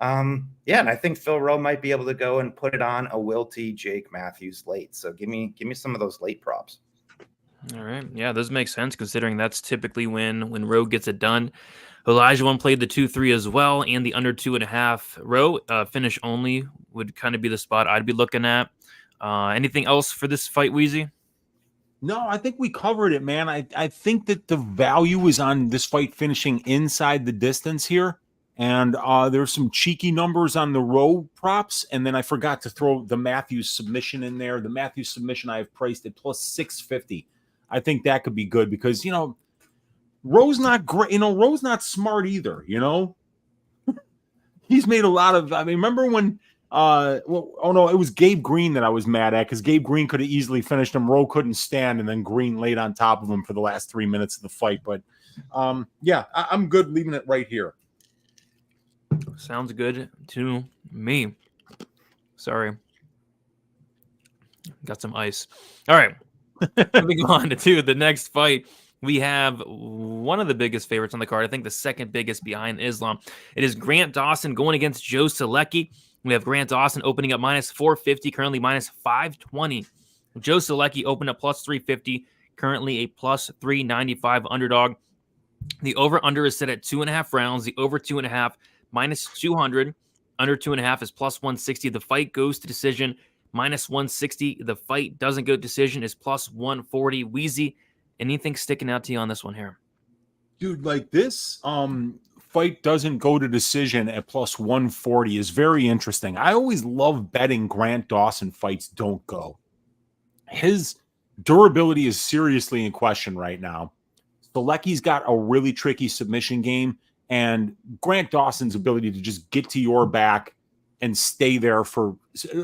S2: And I think Phil Rowe might be able to go and put it on a wilty Jake Matthews late. So give me some of those late props.
S1: All right. Yeah, those make sense, considering that's typically when Rowe gets it done. Elijah played the 2-3 as well, and the under 2.5. Rowe finish only would kind of be the spot I'd be looking at. Anything else for this fight, Weezy?
S3: No, I think we covered it, man. I think that the value is on this fight finishing inside the distance here. And there's some cheeky numbers on the Rowe props. And then I forgot to throw the Matthews submission in there. The Matthews submission I have priced at plus 650. I think that could be good because, Rowe's not great. Rowe's not smart either, He's made a lot of, remember when, it was Gabe Green that I was mad at because Gabe Green could have easily finished him. Rowe couldn't stand, and then Green laid on top of him for the last 3 minutes of the fight. But, I'm good leaving it right here.
S1: Sounds good to me. Sorry. Got some ice. All right. Moving on to the next fight. We have one of the biggest favorites on the card. I think the second biggest behind Islam. It is Grant Dawson going against Joe Solecki. We have Grant Dawson opening up minus 450, currently minus 520. Joe Solecki opened up plus 350, currently a plus 395 underdog. The over-under is set at 2.5 rounds. The over 2.5 minus 200. Under 2.5 is plus 160. The fight goes to decision, minus 160. The fight doesn't go to decision is plus 140. Wheezy, anything sticking out to you on this one here?
S3: Dude, like this fight doesn't go to decision at plus 140 is very interesting. I always love betting Grant Dawson fights don't go. His durability is seriously in question right now. Solecki's got a really tricky submission game, and Grant Dawson's ability to just get to your back and stay there for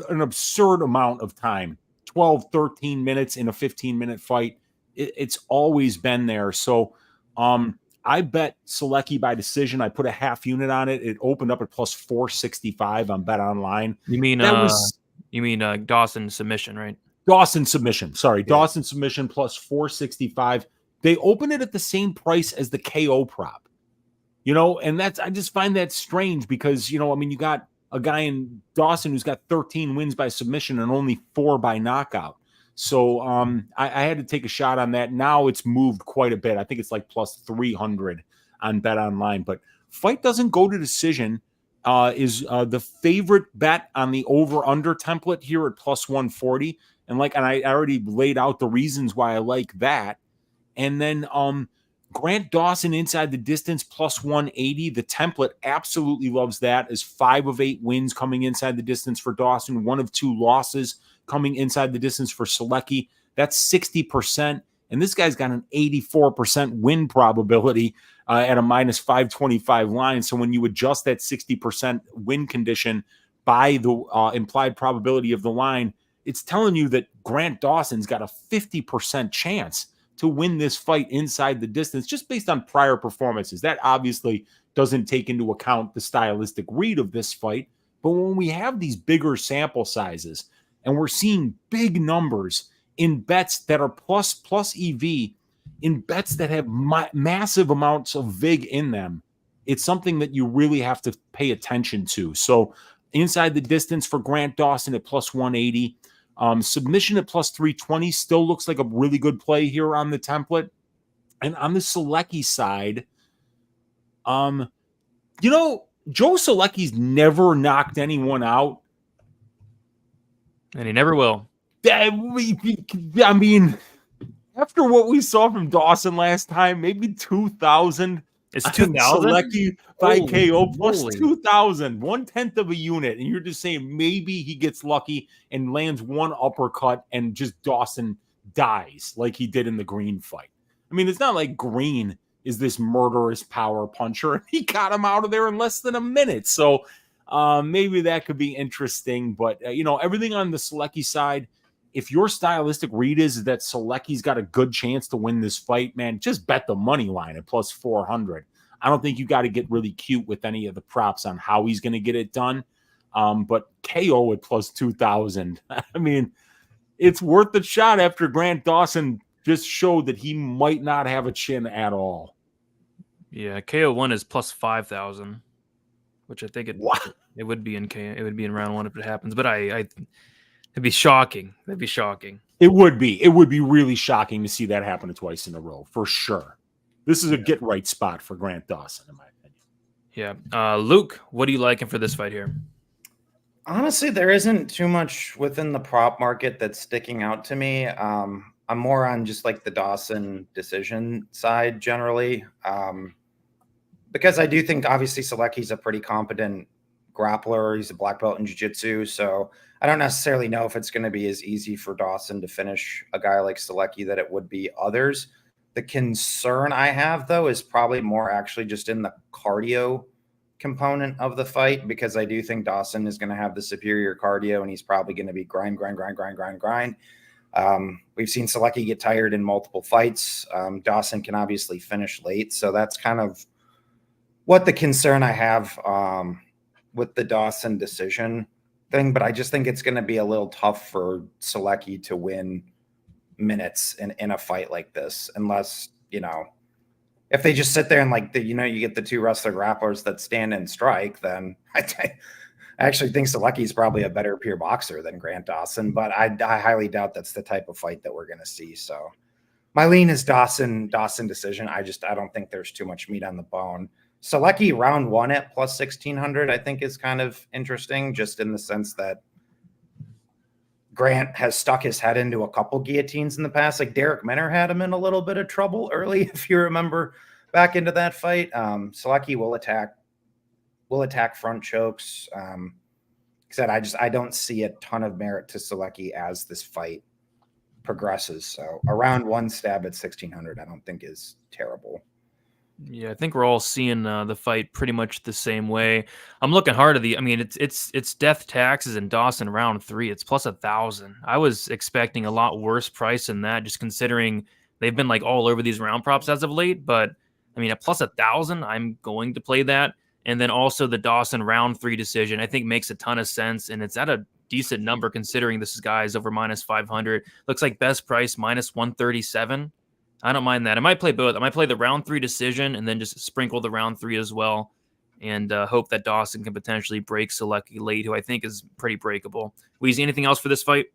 S3: an absurd amount of time, 12, 13 minutes in a 15-minute fight. It's always been there. So I bet Solecki by decision. I put a half unit on it. It opened up at plus 465 on Bet Online.
S1: You mean Dawson submission, right?
S3: Dawson submission. Sorry, yeah. Dawson submission plus 465. They open it at the same price as the KO prop. And I just find that strange because, you got a guy in Dawson who's got 13 wins by submission and only 4 by knockout. So I had to take a shot on that. Now it's moved quite a bit. I think it's like plus 300 on Bet Online. But fight doesn't go to decision is the favorite bet on the over-under template here at plus 140. And I already laid out the reasons why I like that. And then Grant Dawson inside the distance plus 180. The template absolutely loves that as 5 of 8 wins coming inside the distance for Dawson, 1 of 2 losses coming inside the distance for Solecki. That's 60%. And this guy's got an 84% win probability at a minus 525 line. So when you adjust that 60% win condition by the implied probability of the line, it's telling you that Grant Dawson's got a 50% chance to win this fight inside the distance just based on prior performances. That obviously doesn't take into account the stylistic read of this fight. But when we have these bigger sample sizes and we're seeing big numbers in bets that are plus EV, in bets that have massive amounts of VIG in them, it's something that you really have to pay attention to. So inside the distance for Grant Dawson at plus 180, submission at plus 320 still looks like a really good play here on the template. And on the Solecki side, Joe Solecki's never knocked anyone out.
S1: And he never will.
S3: I mean, after what we saw from Dawson last time, maybe 2,000.
S1: It's 2,000?
S3: Solecki by KO plus 2,000, 1/10 of a unit. And you're just saying maybe he gets lucky and lands one uppercut and just Dawson dies like he did in the Green fight. I mean, it's not like Green is this murderous power puncher. He got him out of there in less than a minute. So maybe that could be interesting. But, everything on the Solecki side, if your stylistic read is that Solecki's got a good chance to win this fight, man, just bet the money line at plus 400. I don't think you got to get really cute with any of the props on how he's going to get it done. But KO at plus 2,000. I mean, it's worth the shot after Grant Dawson just showed that he might not have a chin at all.
S1: Yeah, KO1 is plus 5,000, which I think it would be in it would be in round 1 if it happens. But it'd be shocking. That'd be shocking.
S3: It would be. It would be really shocking to see that happen twice in a row, for sure. This is a get-right spot for Grant Dawson, in my opinion.
S1: Yeah. Luke, what are you liking for this fight here?
S2: Honestly, there isn't too much within the prop market that's sticking out to me. I'm more on just like the Dawson decision side generally. Because I do think, obviously, Solecki's a pretty competent grappler. He's a black belt in jiu-jitsu, so I don't necessarily know if it's going to be as easy for Dawson to finish a guy like Solecki that it would be others. The concern I have, though, is probably more actually just in the cardio component of the fight, because I do think Dawson is going to have the superior cardio, and he's probably going to be grind. We've seen Solecki get tired in multiple fights. Dawson can obviously finish late, so that's kind of what the concern I have with the Dawson decision thing. But I just think it's going to be a little tough for Solecki to win minutes in a fight like this, unless, if they just sit there and you get the 2 wrestler grapplers that stand and strike, then I actually think Solecki is probably a better pure boxer than Grant Dawson, but I highly doubt that's the type of fight that we're going to see. So my lean is Dawson decision. I don't think there's too much meat on the bone. Solecki round 1 at plus 1,600, I think is kind of interesting, just in the sense that Grant has stuck his head into a couple guillotines in the past. Like Derek Minner had him in a little bit of trouble early, if you remember back into that fight. Solecki will attack front chokes. I don't see a ton of merit to Solecki as this fight progresses. So a round 1 stab at 1,600, I don't think is terrible.
S1: Yeah, I think we're all seeing the fight pretty much the same way. I'm looking hard at it's death taxes and Dawson round 3. It's plus 1,000. I was expecting a lot worse price than that, just considering they've been like all over these round props as of late. But I mean, at plus 1,000, I'm going to play that. And then also the Dawson round 3 decision, I think makes a ton of sense, and it's at a decent number considering this guy's over minus 500. Looks like best price minus 137. I don't mind that. I might play both. I might play the round 3 decision and then just sprinkle the round 3 as well, and hope that Dawson can potentially break Solecki late, who I think is pretty breakable. Weezy, anything else for this fight?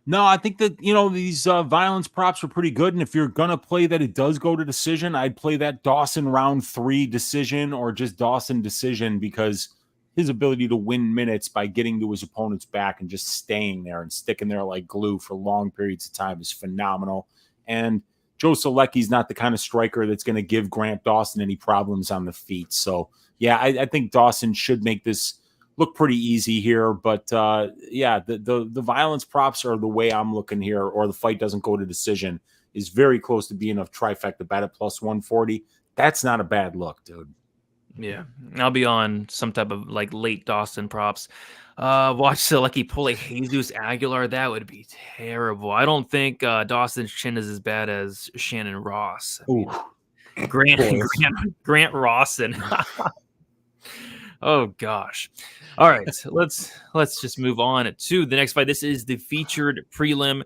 S3: No, I think that, these violence props are pretty good. And if you're going to play that it does go to decision, I'd play that Dawson round 3 decision or just Dawson decision, because his ability to win minutes by getting to his opponent's back and just staying there and sticking there like glue for long periods of time is phenomenal. And Joe Solecki's not the kind of striker that's going to give Grant Dawson any problems on the feet. So, yeah, I think Dawson should make this look pretty easy here. But, the violence props are the way I'm looking here, or the fight doesn't go to decision, is very close to being a trifecta bet at plus 140. That's not a bad look, dude.
S1: Yeah, I'll be on some type of like late Dawson props. Watch Solecki pull a Jesus Aguilar. That would be terrible. I don't think Dawson's chin is as bad as Shannon Ross. I mean, Grant Rawson. Oh gosh. All right, let's just move on to the next fight. This is the featured prelim.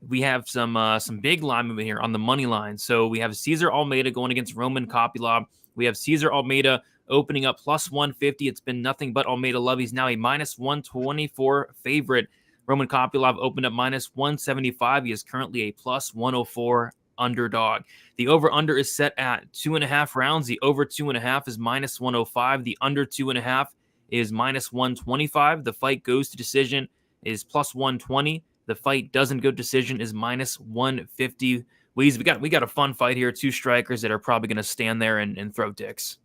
S1: We have some big line movement here on the money line. So we have Cesar Almeida going against Roman Kopylov. We have Cesar Almeida opening up plus 150. It's been nothing but Almeida love. He's now a minus 124 favorite. Roman Kopylov opened up minus 175. He is currently a plus 104 underdog. The over-under is set at 2.5 rounds. The over 2.5 is minus 105. The under 2.5 is minus 125. The fight goes to decision is plus 120. The fight doesn't go decision is minus 150. We got a fun fight here. 2 strikers that are probably going to stand there and throw dicks.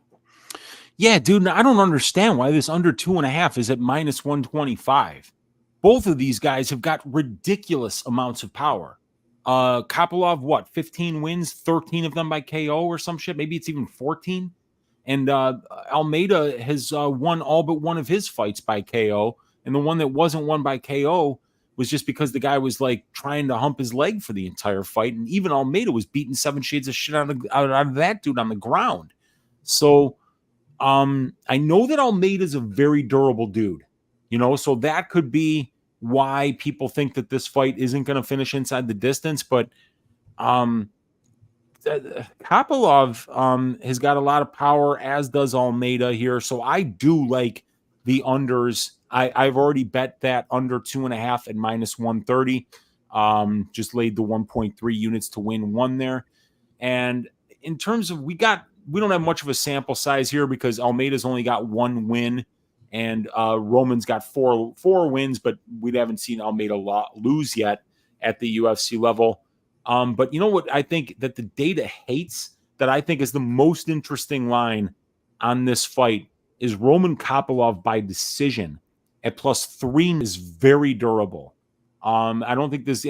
S3: Yeah, dude, I don't understand why this under 2.5 is at minus 125. Both of these guys have got ridiculous amounts of power. Kopylov, 15 wins, 13 of them by KO or some shit. Maybe it's even 14. And Almeida has won all but one of his fights by KO. And the one that wasn't won by KO was just because the guy was like trying to hump his leg for the entire fight. And even Almeida was beating 7 shades of shit out of that dude on the ground. So I know that Almeida's a very durable dude, so that could be why people think that this fight isn't going to finish inside the distance. But Kopylov has got a lot of power, as does Almeida here. So I do like the unders. I've already bet that under 2.5 at minus 130. Just laid the 1.3 units to win one there. And in terms of, we don't have much of a sample size here because Almeida's only got 1 win and Roman's got 4 wins, but we haven't seen Almeida lose yet at the UFC level. But you know what I think that the data hates, that I think is the most interesting line on this fight, is Roman Kopylov by decision at plus 3 is very durable. I don't think this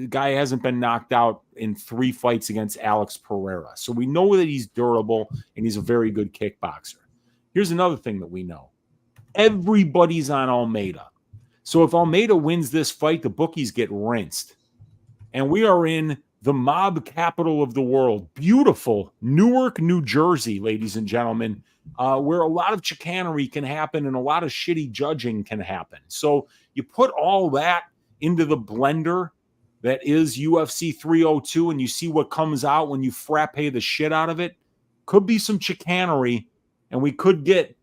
S3: guy hasn't been knocked out in 3 fights against Alex Pereira. So we know that he's durable and he's a very good kickboxer. Here's another thing that we know. Everybody's on Almeida. So if Almeida wins this fight, the bookies get rinsed. And we are in the mob capital of the world, beautiful Newark, New Jersey, ladies and gentlemen, where a lot of chicanery can happen and a lot of shitty judging can happen. So you put all that into the blender that is UFC 302 and you see what comes out when you frappe the shit out of it. Could be some chicanery, and we could get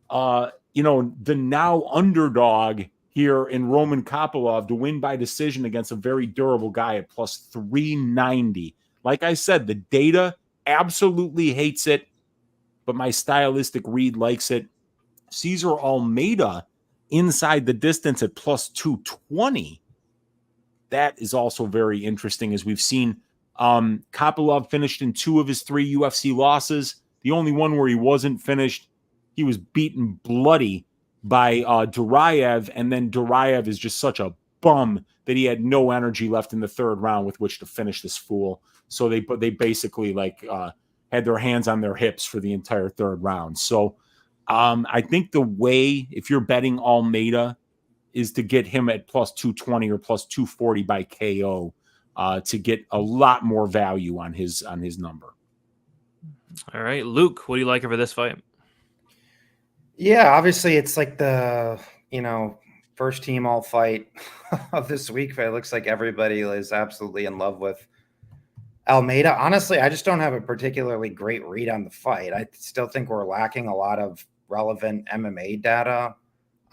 S3: the now underdog here in Roman Kopylov to win by decision against a very durable guy at plus 390. Like I said, the data absolutely hates it, but my stylistic read likes it. Cesar Almeida inside the distance at plus 220. That is also very interesting, as we've seen. Kopylov finished in 2 of his 3 UFC losses. The only one where he wasn't finished, he was beaten bloody by Duraev, and then Duraev is just such a bum that he had no energy left in the 3rd round with which to finish this fool. So they basically had their hands on their hips for the entire 3rd round. So I think the way, if you're betting Almeida, is to get him at plus 220 or plus 240 by KO to get a lot more value on his number.
S1: All right, Luke, what do you like over this fight?
S2: Yeah, obviously it's like the, first team all fight of this week. But it looks like everybody is absolutely in love with Almeida. Honestly, I just don't have a particularly great read on the fight. I still think we're lacking a lot of relevant MMA data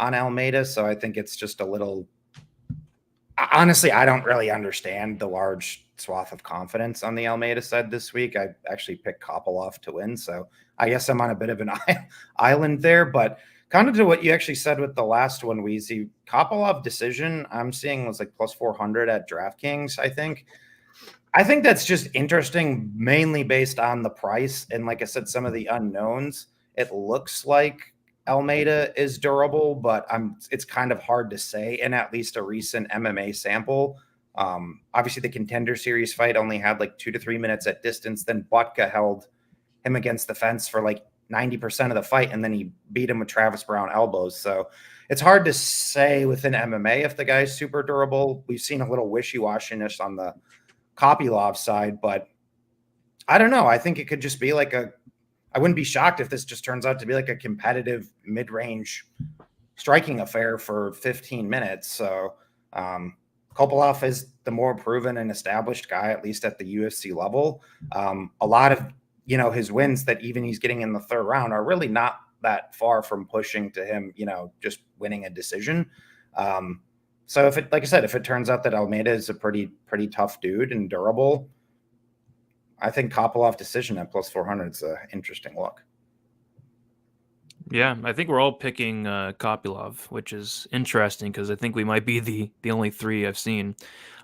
S2: on Almeida. So I think it's just a little, honestly, I don't really understand the large swath of confidence on the Almeida side this week. I actually picked Kopylov to win. So I guess I'm on a bit of an island there, but kind of to what you actually said with the last one, Weezy, Kopylov decision I'm seeing was like plus 400 at DraftKings, I think. I think that's just interesting, mainly based on the price. And like I said, some of the unknowns, it looks like Almeida is durable, but it's kind of hard to say in at least a recent MMA sample. Obviously the Contender Series fight only had like 2 to 3 minutes at distance. Then Butka held him against the fence for like 90% of the fight, and then he beat him with Travis Brown elbows. So it's hard to say within MMA if the guy's super durable. We've seen a little wishy-washiness on the Kopylov side, but I don't know. I think it could just be like I wouldn't be shocked if this just turns out to be like a competitive mid-range striking affair for 15 minutes. So Kopylov is the more proven and established guy, at least at the UFC level. A lot of, his wins that even he's getting in the 3rd round are really not that far from pushing to him, just winning a decision. So if it turns out that Almeida is a pretty tough dude and durable, I think Kopylov decision at plus 400 is an interesting look.
S1: Yeah, I think we're all picking Kopylov, which is interesting because I think we might be the only 3 I've seen.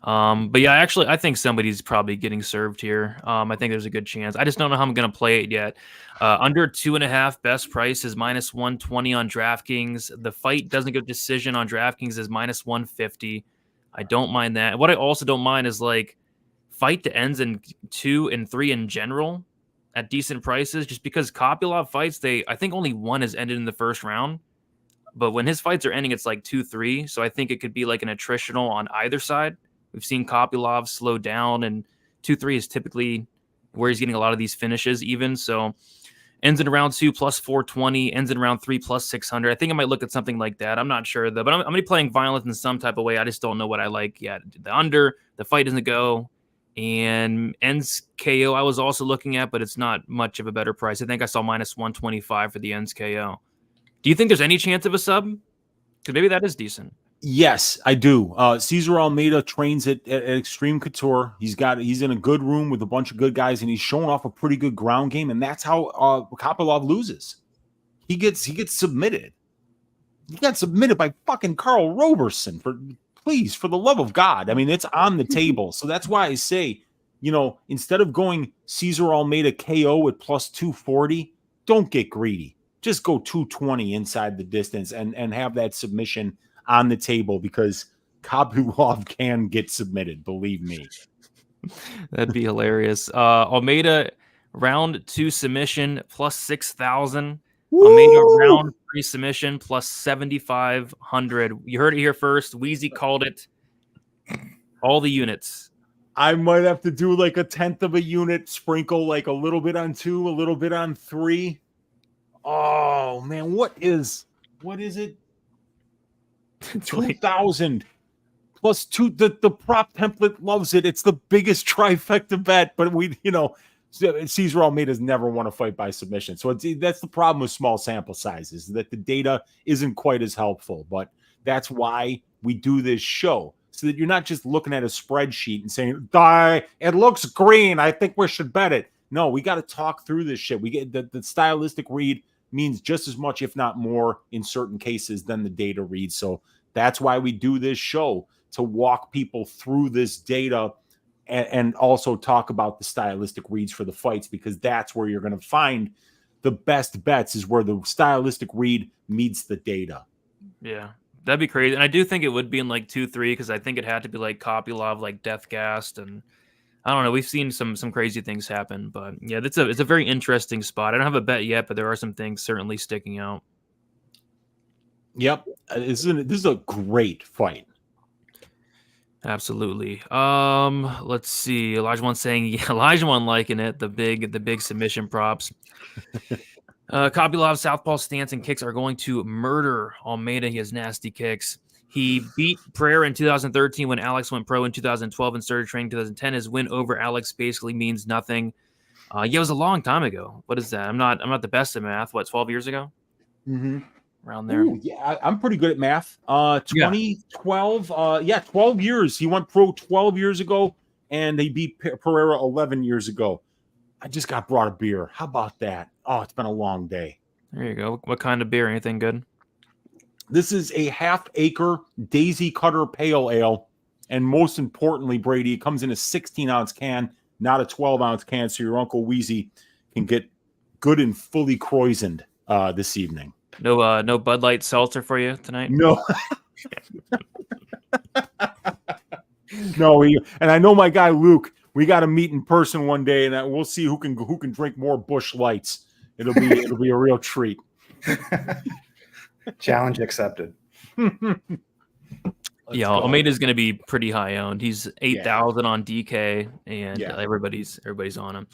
S1: But yeah, actually, I think somebody's probably getting served here. I think there's a good chance. I just don't know how I'm going to play it yet. Under 2.5, best price is minus 120 on DraftKings. The fight doesn't get decision on DraftKings is minus 150. I don't mind that. What I also don't mind is like fight that ends in 2 and 3 in general at decent prices, just because Kopylov fights, I think only one has ended in the 1st round, but when his fights are ending, it's like 2-3. So I think it could be like an attritional on either side. We've seen Kopylov slow down, and 2-3 is typically where he's getting a lot of these finishes even. So ends in round 2 plus 420, ends in round 3 plus 600. I think I might look at something like that. I'm not sure though, but I'm going to be playing violence in some type of way. I just don't know what I like yet. The under, the fight doesn't go. And ends KO I was also looking at, but it's not much of a better price. I think I saw minus 125 for the ends KO. Do you think there's any chance of a sub? Because maybe that is decent.
S3: Yes, I do. Cesar Almeida trains at Extreme Couture. He's in a good room with a bunch of good guys, and he's showing off a pretty good ground game. And that's how Kopylov loses. He gets submitted. He got submitted by fucking Carl Roberson Please, for the love of God. I mean, it's on the table. So that's why I say, instead of going Cesar Almeida KO at plus 240, don't get greedy. Just go 220 inside the distance and have that submission on the table, because Kopylov can get submitted, believe me.
S1: That'd be hilarious. Almeida round 2 submission plus 6,000. Almeida round 3 submission plus 7,500. You heard it here first. Wheezy called it. All the units.
S3: I might have to do like a 1/10 of a unit, sprinkle like a little bit on 2, a little bit on 3. Oh man, what is it? 2,000 plus 2. The prop template loves it. It's the biggest trifecta bet, but Cesar Almeida's never won a fight by submission. So that's the problem with small sample sizes, that the data isn't quite as helpful. But that's why we do this show, so that you're not just looking at a spreadsheet and saying, it looks green, I think we should bet it. No, we got to talk through this shit. We get the stylistic read means just as much, if not more, in certain cases than the data read. So that's why we do this show, to walk people through this data and also talk about the stylistic reads for the fights, because that's where you're going to find the best bets, is where the stylistic read meets the data.
S1: Yeah, that'd be crazy. And I do think it would be in like 2-3, because I think it had to be like Kopylov, like Death Gassed, and I don't know. We've seen some crazy things happen, but yeah, it's a very interesting spot. I don't have a bet yet, but there are some things certainly sticking out.
S3: Yep, this is a great fight.
S1: Absolutely. Let's see. Elijah one saying, yeah, Elijah one liking it. The big submission props. Kopylov southpaw stance and kicks are going to murder Almeida. He has nasty kicks. He beat Pereira in 2013 when Alex went pro in 2012 and started training in 2010. His win over Alex basically means nothing. Yeah, it was a long time ago. What is that? I'm not the best at math. What, 12 years ago?
S3: Mm-hmm.
S1: Around there.
S3: Ooh, yeah, I'm pretty good at math. 2012. 12 years. He went pro 12 years ago, and they beat Pereira 11 years ago. I just got brought a beer. How about that? Oh, it's been a long day.
S1: There you go. What kind of beer? Anything good?
S3: This is a half-acre Daisy Cutter Pale Ale, and most importantly, Brady, it comes in a 16-ounce can, not a 12-ounce can, so your Uncle Wheezy can get good and fully croissant this evening.
S1: No Bud Light seltzer for you tonight?
S3: No. No, and I know my guy Luke. We got to meet in person one day, and we'll see who can drink more Busch Lights. It'll be a real treat.
S2: Challenge accepted.
S1: Yeah, Almeida's going to be pretty high owned. He's 8,000 on DK, and everybody's on him.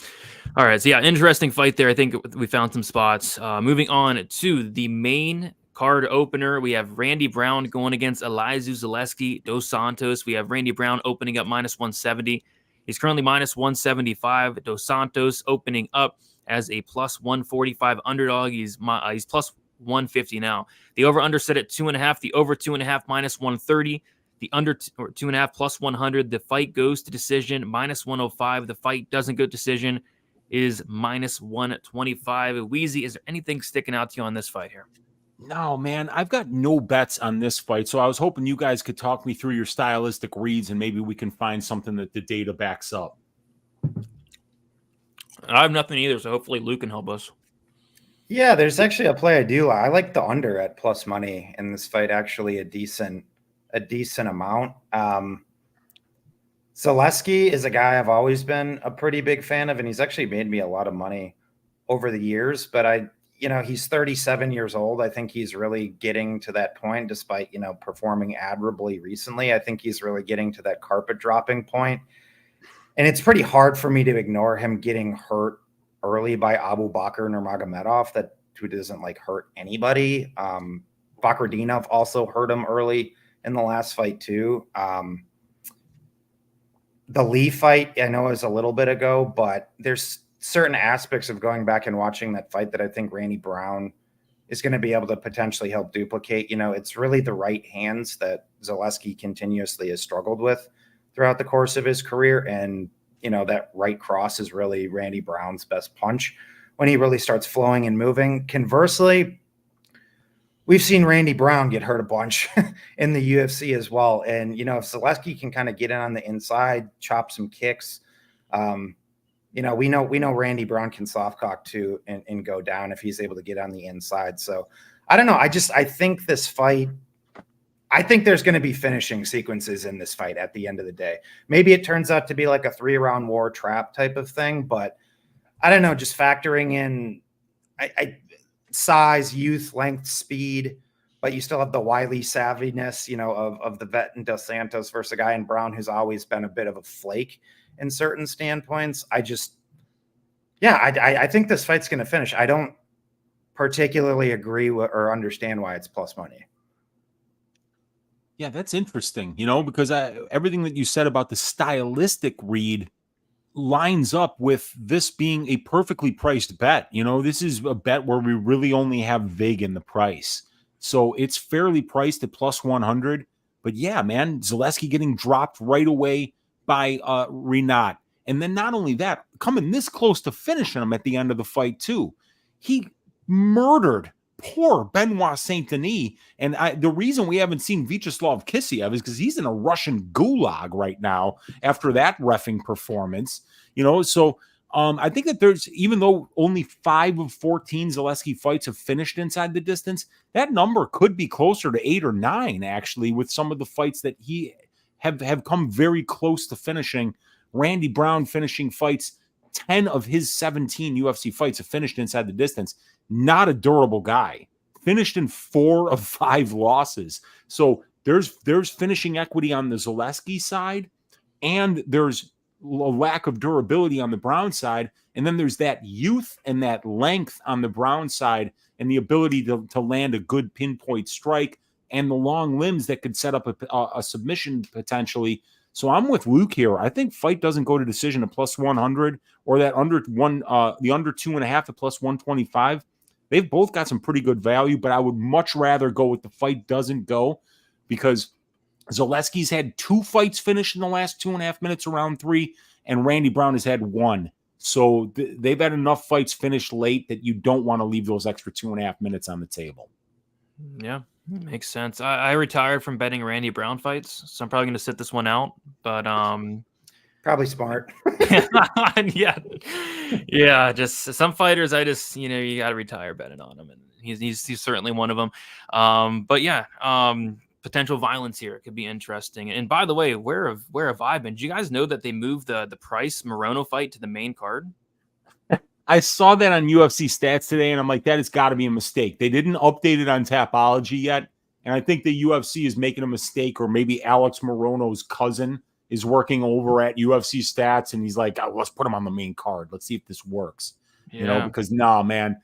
S1: All right, so interesting fight there. I think we found some spots. Moving on to the main card opener, we have Randy Brown going against Elizeu Zaleski Dos Santos. We have Randy Brown opening up -170. He's currently -175. Dos Santos opening up as a +145 underdog. He's +150 now. The over-under set at 2.5. The over 2.5 -130. The under 2.5 +100. The fight goes to decision -105. The fight doesn't go to decision is -125. Wheezy, is there anything sticking out to you on this fight here?
S3: No, man, I've got no bets on this fight, so I was hoping you guys could talk me through your stylistic reads, and maybe we can find something that the data backs up.
S1: I have nothing either, so hopefully Luke can help us.
S2: Yeah, there's actually a play I do. I like the under at plus money in this fight, actually a decent amount. Zaleski is a guy I've always been a pretty big fan of, and he's actually made me a lot of money over the years, but he's 37 years old. I think he's really getting to that point, despite, performing admirably recently. I think he's really getting to that carpet dropping point. And it's pretty hard for me to ignore him getting hurt early by Abu Bakr Nurmagomedov, who doesn't hurt anybody. Bakrdinov also hurt him early in the last fight too. The Lee fight, I know, is a little bit ago, but there's certain aspects of going back and watching that fight that I think Randy Brown is going to be able to potentially help duplicate. It's really the right hands that Zaleski continuously has struggled with throughout the course of his career. And, that right cross is really Randy Brown's best punch when he really starts flowing and moving. Conversely, we've seen Randy Brown get hurt a bunch in the UFC as well. And, if Zaleski can kind of get in on the inside, chop some kicks, we know Randy Brown can softcock too and go down if he's able to get on the inside. So I don't know. I think this fight, I think there's going to be finishing sequences in this fight at the end of the day. Maybe it turns out to be like a 3-round war trap type of thing, but I don't know, just factoring in size, youth, length, speed, but you still have the wily savviness, of the vet in Dos Santos versus a guy in Brown who's always been a bit of a flake in certain standpoints. I think this fight's going to finish. I don't particularly agree or understand why it's plus money.
S3: Yeah, that's interesting, because everything that you said about the stylistic read lines up with this being a perfectly priced bet. This is a bet where we really only have vig in the price. So it's fairly priced at plus 100. But yeah, man, Zaleski getting dropped right away by Renat. And then not only that, coming this close to finishing him at the end of the fight too. He murdered poor Benoit Saint-Denis. And the reason we haven't seen Vyacheslav Kisiev is because he's in a Russian gulag right now after that reffing performance. So I think that there's, even though only 5 of 14 Zaleski fights have finished inside the distance, that number could be closer to 8 or 9, actually, with some of the fights that he have come very close to finishing. Randy Brown finishing fights, 10 of his 17 UFC fights have finished inside the distance. Not a durable guy. Finished in 4 of 5 losses. So there's finishing equity on the Zaleski side, and there's a lack of durability on the Brown side. And then there's that youth and that length on the Brown side, and the ability to land a good pinpoint strike, and the long limbs that could set up a submission potentially. So I'm with Luke here. I think fight doesn't go to decision at plus 100, or that under 2.5 at plus 125. They've both got some pretty good value, but I would much rather go with the fight doesn't go, because Zaleski's had 2 fights finished in the last 2.5 minutes of round 3, and Randy Brown has had 1. So they've had enough fights finished late that you don't want to leave those extra 2.5 minutes on the table.
S1: Yeah, makes sense. I retired from betting Randy Brown fights, so I'm probably going to sit this one out. But
S2: probably smart.
S1: yeah. Just some fighters, you got to retire betting on them, and he's certainly one of them. But yeah, potential violence here could be interesting. And by the way, where have I been? Did you guys know that they moved the Price Morono fight to the main card?
S3: I saw that on UFC stats today, and I'm like, that has got to be a mistake. They didn't update it on Tapology yet, and I think the UFC is making a mistake, or maybe Alex Morono's cousin is working over at UFC stats, and he's like, oh, let's put him on the main card. Let's see if this works.
S1: Yeah.
S3: Because man,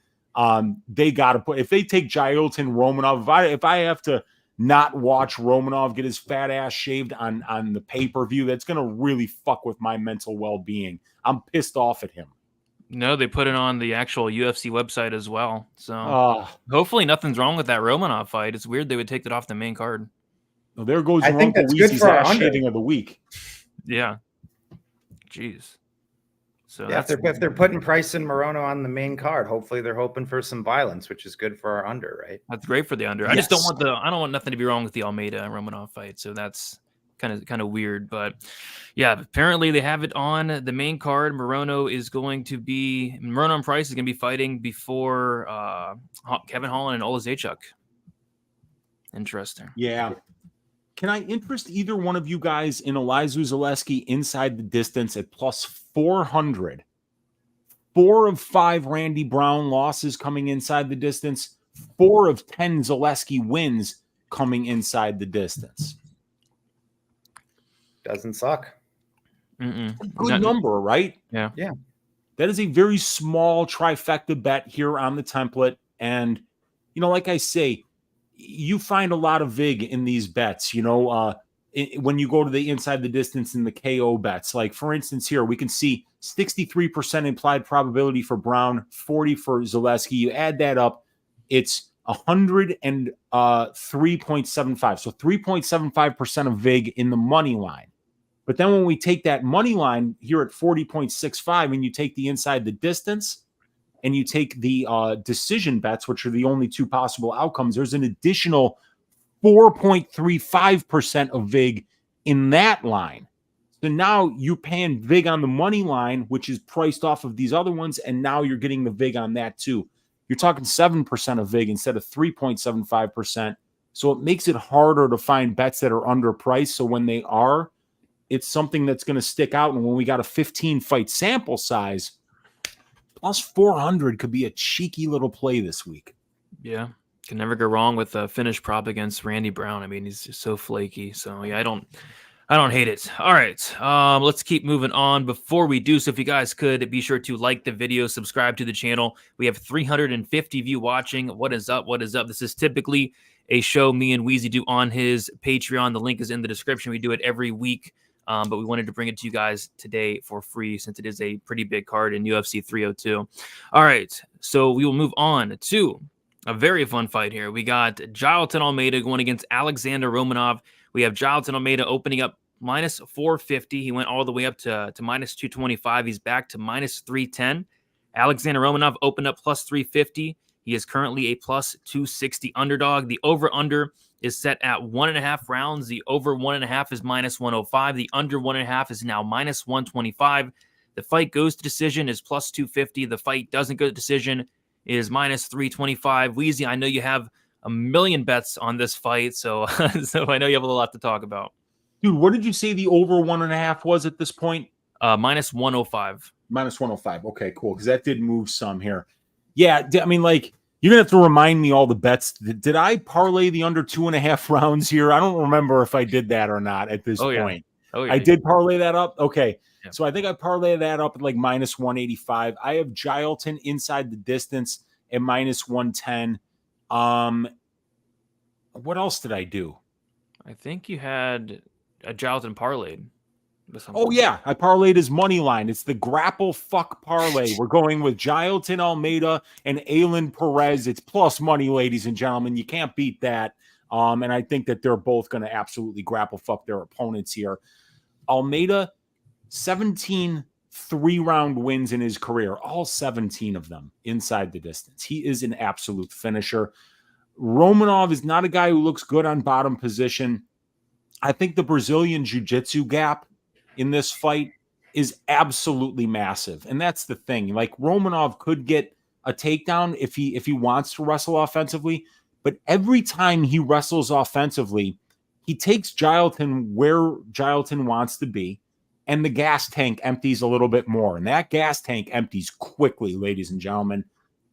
S3: they got to put, if they take Jailton Romanov, if I have to not watch Romanov get his fat ass shaved on the pay-per-view, that's going to really fuck with my mental well-being. I'm pissed off at him.
S1: No, they put it on the actual UFC website as well. So hopefully nothing's wrong with that Romanov fight. It's weird they would take that off the main card.
S3: Well, there goes
S2: I
S3: your
S2: think
S3: Uncle
S2: that's good
S3: Weezy's
S2: for our
S3: ass
S2: under.
S3: shaving of the week.
S1: Yeah. Jeez. So
S2: Yeah, if they're putting Price and Morono on the main card, hopefully they're hoping for some violence, which is good for our under, right?
S1: That's great for the under. I just don't want nothing to be wrong with the Almeida and Romanov fight. So that's kind of weird. But yeah, apparently they have it on the main card. Morono and Price is going to be fighting before Kevin Holland and Oleksiejczuk. Interesting.
S3: Yeah. Can I interest either one of you guys in Elizeu Zaleski inside the distance at plus 400? 4 of 5 Randy Brown losses coming inside the distance. 4 of 10 Zaleski wins coming inside the distance.
S2: Doesn't suck.
S3: Good number, right?
S1: Yeah.
S2: Yeah.
S3: That is a very small trifecta bet here on the template. And, like I say, you find a lot of vig in these bets, when you go to the inside the distance in the KO bets. Like, for instance, here we can see 63% implied probability for Brown, 40 for Zaleski. You add that up, it's 103.75. So 3.75% of vig in the money line. But then when we take that money line here at 40.65 and you take the inside the distance, and you take the decision bets, which are the only 2 possible outcomes, there's an additional 4.35% of vig in that line. So now you're paying vig on the money line, which is priced off of these other ones, and now you're getting the vig on that too. You're talking 7% of vig instead of 3.75%. So it makes it harder to find bets that are underpriced. So when they are, it's something that's going to stick out. And when we got a 15-fight sample size, plus 400 could be a cheeky little play this week.
S1: Yeah. Can never go wrong with a finish prop against Randy Brown. I mean, he's just so flaky. So yeah, I don't hate it. All right. Let's keep moving on. Before we do so, if you guys could be sure to like the video, subscribe to the channel. We have 350 of you watching. What is up? This is typically a show me and Weezy do on his Patreon. The link is in the description. We do it every week. But we wanted to bring it to you guys today for free since it is a pretty big card in UFC 302. All right, so we will move on to a very fun fight here. We got Jailton Almeida going against Alexandr Romanov. We have Jailton Almeida opening up minus 450. He went all the way up to minus 225. He's back to minus 310. Alexandr Romanov opened up plus 350. He is currently a plus 260 underdog. The over-under is set at 1.5 rounds. The over 1.5 is minus 105. The under 1.5 is now minus 125. The fight goes to decision is plus 250. The fight doesn't go to decision is minus 325. Weezy, I know you have a million bets on this fight, so so I know you have a lot to talk about.
S3: Dude, what did you say the over 1.5 was at this point?
S1: Minus 105.
S3: Minus 105. Okay, cool. Because that did move some here. Yeah, I mean, like, you're going to have to remind me all the bets. Did I parlay the under 2.5 rounds here? I don't remember if I did that or not at this point.
S1: Oh, yeah.
S3: I did parlay that up? Okay.
S1: Yeah.
S3: So I think I parlayed that up at like minus 185. I have Jailton inside the distance at minus 110. What else did I do?
S1: I think you had a Jailton parlayed.
S3: Oh, yeah. I parlayed his money line. It's the grapple fuck parlay. We're going with Jailton Almeida and Ailin Perez. It's plus money, ladies and gentlemen. You can't beat that. And I think that they're both going to absolutely grapple fuck their opponents here. Almeida, 17 3-round wins in his career, all 17 of them inside the distance. He is an absolute finisher. Romanov is not a guy who looks good on bottom position. I think the Brazilian jiu-jitsu gap in this fight is absolutely massive. And that's the thing. Like, Romanov could get a takedown if he wants to wrestle offensively, but every time he wrestles offensively, he takes Jailton where Jailton wants to be, and the gas tank empties a little bit more. And that gas tank empties quickly, ladies and gentlemen.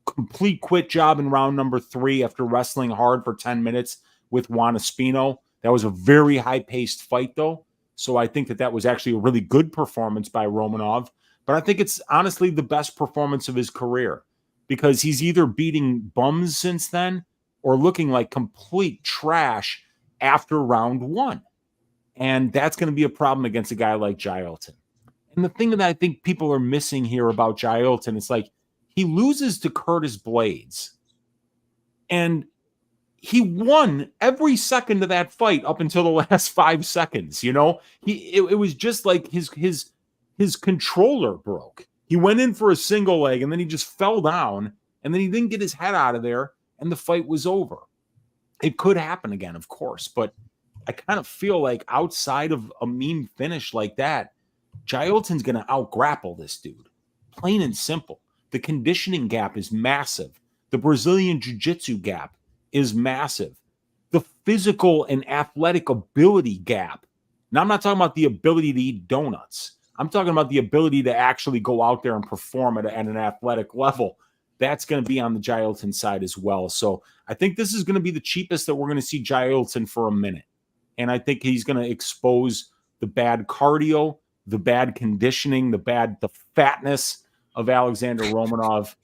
S3: Complete quit job in round number 3 after wrestling hard for 10 minutes with Juan Espino. That was a very high-paced fight, though. So I think that was actually a really good performance by Romanov. But I think it's honestly the best performance of his career, because he's either beating bums since then or looking like complete trash after round 1. And that's going to be a problem against a guy like Jailton. And the thing that I think people are missing here about Jailton is, like, he loses to Curtis Blades. And he won every second of that fight up until the last 5 seconds. You know, it was just like his controller broke. He went in for a single leg and then he just fell down, and then he didn't get his head out of there, and the fight was over. It could happen again, of course, but I kind of feel like outside of a mean finish like that, Jailton's going to out-grapple this dude. Plain and simple. The conditioning gap is massive. The Brazilian jiu-jitsu gap is massive. The physical and athletic ability gap. Now, I'm not talking about the ability to eat donuts. I'm talking about the ability to actually go out there and perform at an athletic level. That's going to be on the Jailton side as well. So I think this is going to be the cheapest that we're going to see Jailton for a minute. And I think he's going to expose the bad cardio, the bad conditioning, the fatness of Alexandr Romanov.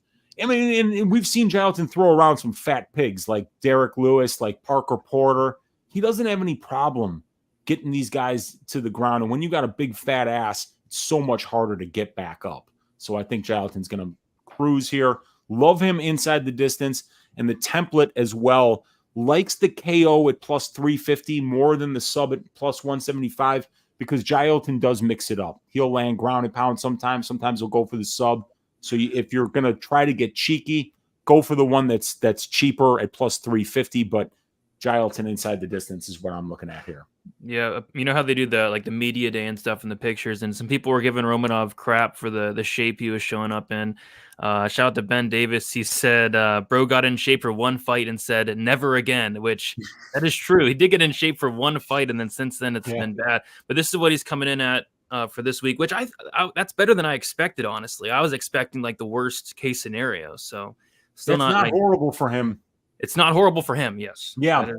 S3: I mean, and we've seen Jailton throw around some fat pigs like Derek Lewis, like Parker Porter. He doesn't have any problem getting these guys to the ground. And when you got a big fat ass, it's so much harder to get back up. So I think Jailton's going to cruise here. Love him inside the distance. And the template as well likes the KO at plus 350 more than the sub at plus 175, because Jailton does mix it up. He'll land ground and pound sometimes. Sometimes he'll go for the sub. So if you're going to try to get cheeky, go for the one that's cheaper at plus 350. But Jailton inside the distance is what I'm looking at here.
S1: Yeah, you know how they do the media day and stuff in the pictures, and some people were giving Romanov crap for the shape he was showing up in. Shout out to Ben Davis. He said, bro got in shape for one fight and said, never again, which that is true. He did get in shape for one fight, and then since then it's been bad. But this is what he's coming in at for this week, which I that's better than I expected, honestly. I was expecting like the worst case scenario. So still
S3: it's not horrible for him.
S1: It's not horrible for him, yes.
S3: Yeah.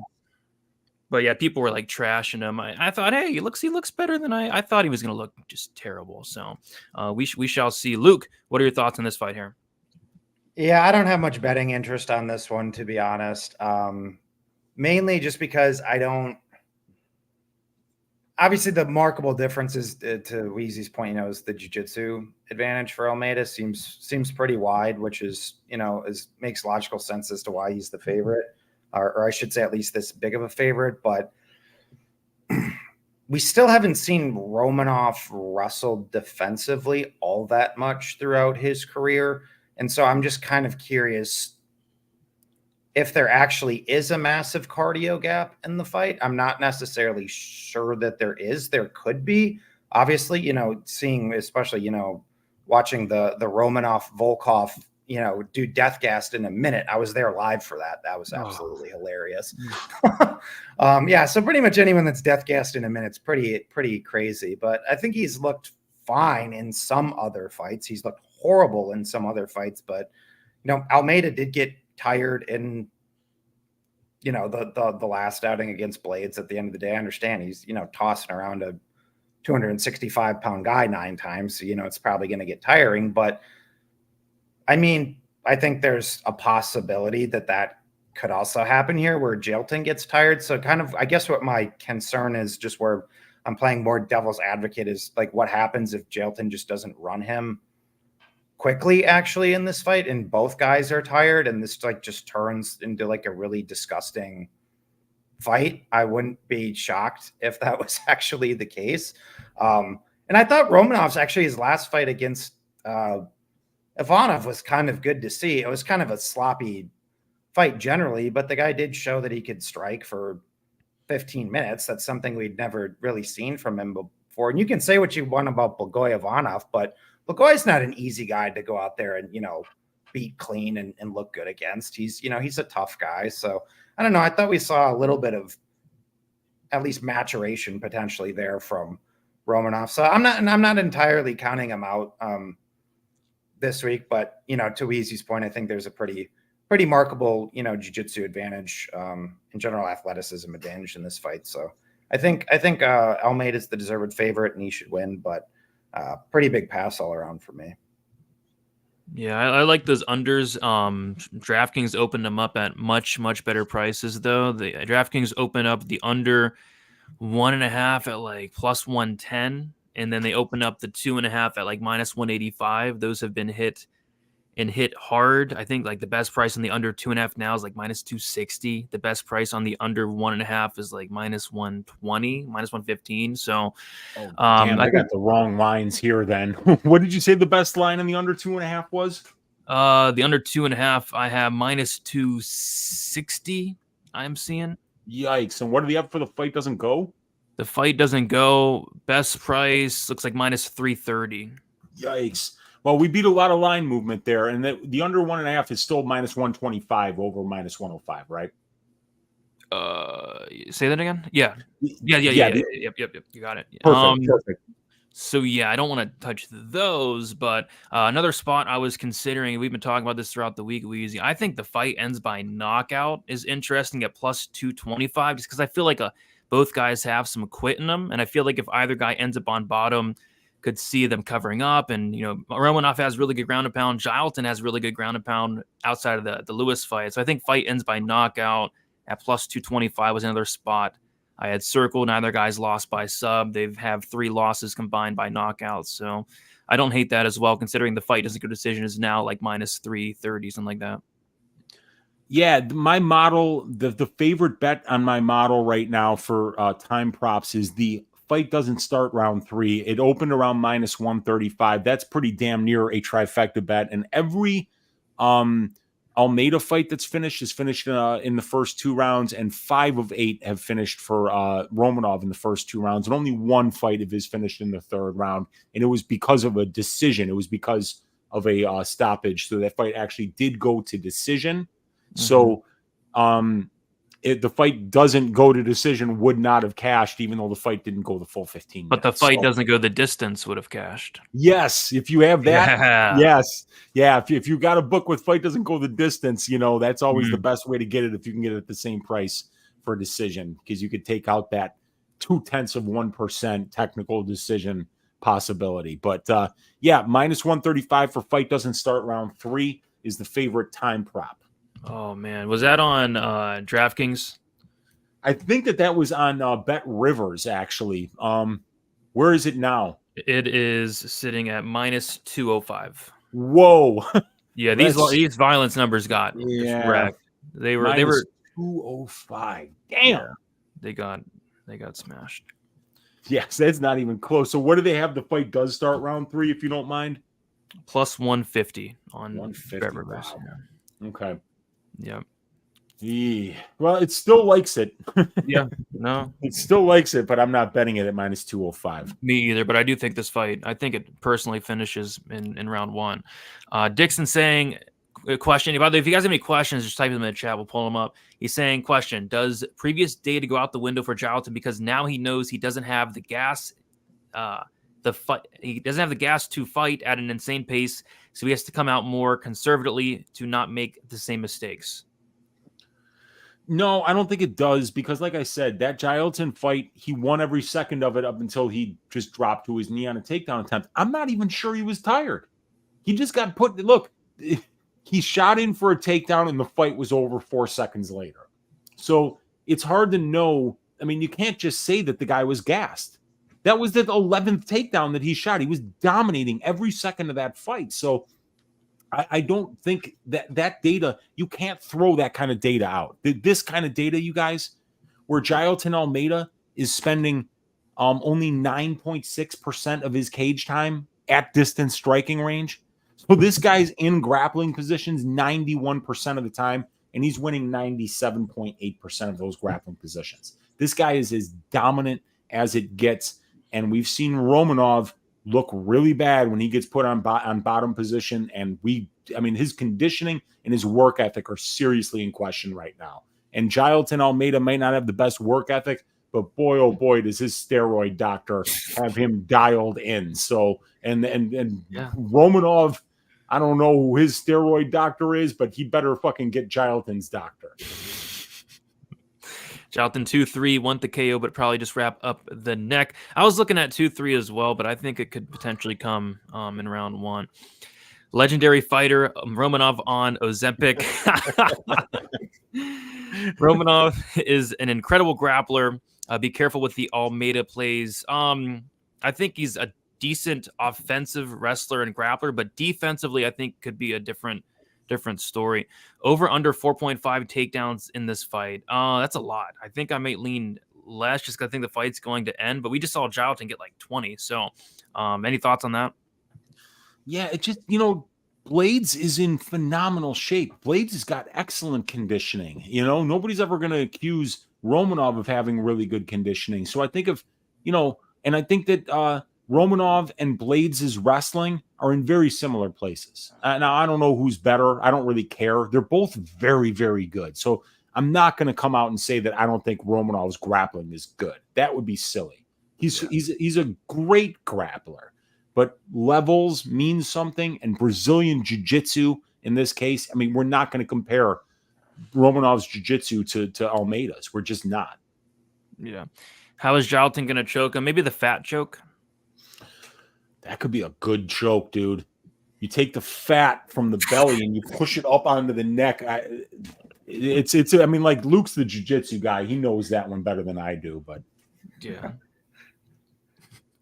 S1: But yeah, people were like trashing him. I thought, hey, he looks better than I thought he was going to look. Just terrible. So we shall see. Luke, what are your thoughts on this fight here?
S2: Yeah, I don't have much betting interest on this one, to be honest. Mainly just because I don't. Obviously, the markable difference is to Weezy's point. Is the jiu-jitsu advantage for Almeida seems pretty wide, which is makes logical sense as to why he's the favorite. Or I should say at least this big of a favorite. But we still haven't seen Romanov wrestle defensively all that much throughout his career. And so I'm just kind of curious if there actually is a massive cardio gap in the fight. I'm not necessarily sure that there is. There could be. Obviously, seeing, especially, watching the Romanov Volkov, do death gas in a minute. I was there live for that. That was absolutely hilarious. Yeah. So pretty much anyone that's death gassed in a minute's pretty crazy. But I think he's looked fine in some other fights. He's looked horrible in some other fights. But Almeida did get tired in the last outing against Blades. At the end of the day, I understand he's tossing around a 265-pound guy 9 times, so it's probably going to get tiring. But I mean, I think there's a possibility that could also happen here, where Jailton gets tired. So kind of, I guess what my concern is, just where I'm playing more devil's advocate, is like, what happens if Jailton just doesn't run him quickly actually in this fight, and both guys are tired, and this just turns into like a really disgusting fight. I wouldn't be shocked if that was actually the case. And I thought Romanov's actually, his last fight against Ivanov was kind of good to see. It was kind of a sloppy fight generally, but the guy did show that he could strike for 15 minutes. That's something we'd never really seen from him before. And you can say what you want about Blagoy Ivanov, but Blagoy's not an easy guy to go out there and, beat clean and look good against. He's a tough guy. So I don't know. I thought we saw a little bit of at least maturation potentially there from Romanov. So I'm not entirely counting him out this week, but to Weezy's point, I think there's a pretty markable, jiu-jitsu advantage, in general athleticism advantage in this fight. So I think Almeida is the deserved favorite and he should win, but pretty big pass all around for me.
S1: Yeah, I like those unders. DraftKings opened them up at much better prices though. The DraftKings open up the under 1.5 at like plus 110, and then they open up the 2.5 at like minus 185. Those have been hit hard. I think like the best price on the under 2.5 now is like minus 260. The best price on the under 1.5 is like minus 120, minus 115. So
S3: damn, I got the wrong lines here then. What did you say the best line on the under 2.5 was?
S1: The under 2.5, I have minus 260. I'm seeing.
S3: Yikes. And what are the up for the fight doesn't go?
S1: The fight doesn't go. Best price looks like minus 330.
S3: Yikes. Well, we beat a lot of line movement there, and the under 1.5 is still minus 125 over minus 105, right?
S1: Say that again? Yeah. Yep. You got it.
S3: Perfect.
S1: So yeah, I don't want to touch those, but another spot I was considering, we've been talking about this throughout the week, Weezy. I think the fight ends by knockout is interesting at plus 225, just because I feel like both guys have some quit in them, and I feel like if either guy ends up on bottom, could see them covering up. And Romanov has really good ground and pound. Jailton has really good ground and pound outside of the Lewis fight. So I think fight ends by knockout at plus 225 was another spot I had circled. Neither guy's lost by sub. They have 3 losses combined by knockout. So I don't hate that as well, considering the fight doesn't go decision is now like minus 330, something like that.
S3: Yeah, my model, the favorite bet on my model right now for time props is the fight doesn't start round 3. It opened around minus 135. That's pretty damn near a trifecta bet. And every Almeida fight that's finished is finished in the first 2 rounds, and 5 of 8 have finished for Romanov in the first 2 rounds, and only 1 fight of his finished in the 3rd round. And it was because of a decision. It was because of a stoppage. So that fight actually did go to decision. Mm-hmm. So if the fight doesn't go to decision, would not have cashed, even though the fight didn't go the full 15 minutes.
S1: But the fight doesn't go the distance, would have cashed.
S3: Yes, if you have that, yes. Yeah, if you got a book with fight doesn't go the distance, that's always the best way to get it if you can get it at the same price for a decision, because you could take out that 0.2% technical decision possibility. But minus 135 for fight doesn't start round 3 is the favorite time prop.
S1: Oh, man. Was that on DraftKings?
S3: I think that was on Bet Rivers, actually. Where is it now?
S1: It is sitting at minus 205.
S3: Whoa.
S1: Yeah, these violence numbers got wrecked. They were
S3: 205. Damn.
S1: Yeah, they got smashed.
S3: Yes, that's not even close. So what do they have? The fight does start round 3, if you don't mind.
S1: Plus 150 on
S3: 150.
S1: Wow.
S3: Yeah. Okay.
S1: Yeah.
S3: Yeah. Well, it still likes it.
S1: Yeah. No.
S3: It still likes it, but I'm not betting it at minus 205.
S1: Me either, but I do think this fight, I think it personally finishes in round 1. Dixon saying, a question. By the way, if you guys have any questions, just type them in the chat. We'll pull them up. He's saying, question, does previous data go out the window for Jailton because now he knows he doesn't have the gas he doesn't have the gas to fight at an insane pace, so he has to come out more conservatively to not make the same mistakes?
S3: No, I don't think it does because, like I said, that Jailton fight, he won every second of it up until he just dropped to his knee on a takedown attempt. I'm not even sure he was tired. He just got put. Look, he shot in for a takedown and the fight was over 4 seconds later. So it's hard to know. I mean, you can't just say that the guy was gassed. That was the 11th takedown that he shot. He was dominating every second of that fight. So I don't think that data, you can't throw that kind of data out. This kind of data, you guys, where Jailton Almeida is spending only 9.6% of his cage time at distance striking range. So this guy's in grappling positions 91% of the time, and he's winning 97.8% of those grappling positions. This guy is as dominant as it gets, and we've seen Romanov look really bad when he gets put on bottom position, and his conditioning and his work ethic are seriously in question right now. And Jailton Almeida may not have the best work ethic, but boy, oh boy, does his steroid doctor have him dialed in. So, and yeah. Romanov, I don't know who his steroid doctor is, but he better fucking get Jailton's doctor.
S1: Jailton 2-3, won the KO, but probably just wrap up the neck. I was looking at 2-3 as well, but I think it could potentially come in round 1. Legendary fighter Romanov on Ozempic. Romanov is an incredible grappler. Be careful with the Almeida plays. I think he's a decent offensive wrestler and grappler, but defensively, I think could be a different story. Over under 4.5 takedowns in this fight. That's a lot. I think I might lean less just because I think the fight's going to end, but we just saw Jailton get like 20. So any thoughts on that?
S3: Yeah, it just, Blades is in phenomenal shape. Blades has got excellent conditioning. Nobody's ever going to accuse Romanov of having really good conditioning. So I think and I think that Romanov and Blades' wrestling are in very similar places. Now, I don't know who's better. I don't really care. They're both very, very good. So I'm not going to come out and say that I don't think Romanov's grappling is good. That would be silly. He's a great grappler, but levels mean something. And Brazilian jiu-jitsu in this case, we're not going to compare Romanov's jiu-jitsu to Almeida's. We're just not.
S1: Yeah. How is Jailton going to choke him? Maybe the fat choke?
S3: That could be a good choke, dude. You take the fat from the belly and you push it up onto the neck. Luke's the jiu-jitsu guy. He knows that one better than I do, but
S1: yeah.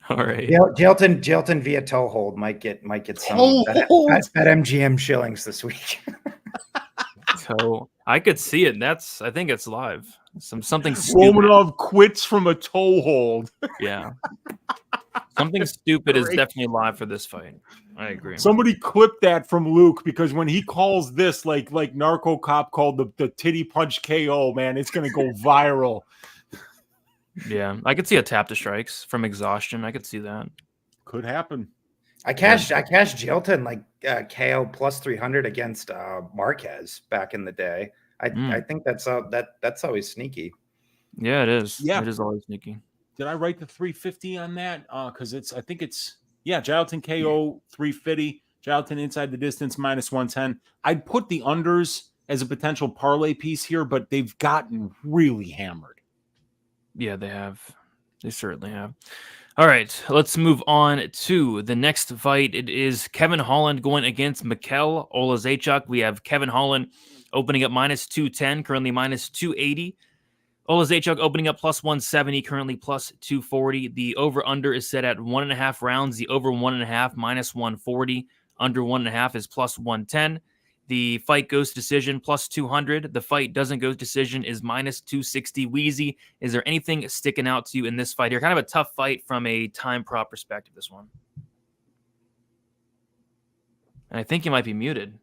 S1: All right.
S2: Jailton via toe hold might get some BetMGM shillings this week.
S1: So I could see it. I think it's live. Something
S3: Romanov quits from a toe hold.
S1: Yeah. Something stupid is definitely live for this fight. I agree.
S3: Somebody clip that from Luke, because when he calls this like Narco Cop called the titty punch KO, man, it's gonna go viral.
S1: Yeah, I could see a tap to strikes from exhaustion. I could see that.
S3: Could happen.
S2: I cashed Jailton KO plus 300 against Marquez back in the day. I think that's always sneaky.
S1: Yeah, it is.
S3: Yeah,
S1: it is always sneaky.
S3: Did I write the 350 on that? Because Jailton KO 350, Jailton inside the distance minus 110. I'd put the unders as a potential parlay piece here, but they've gotten really hammered.
S1: Yeah, they have. They certainly have. All right, let's move on to the next fight. It is Kevin Holland going against Michal Oleksiejczuk. We have Kevin Holland opening up minus 210, currently minus 280. Oleksiejczuk opening up plus 170, currently plus 240. The over-under is set at 1.5 rounds. The over 1.5 minus 140. Under 1.5 is plus 110. The fight goes to decision plus 200. The fight doesn't go to decision is minus 260. Wheezy, is there anything sticking out to you in this fight here? Kind of a tough fight from a time prop perspective, this one. And I think you might be muted.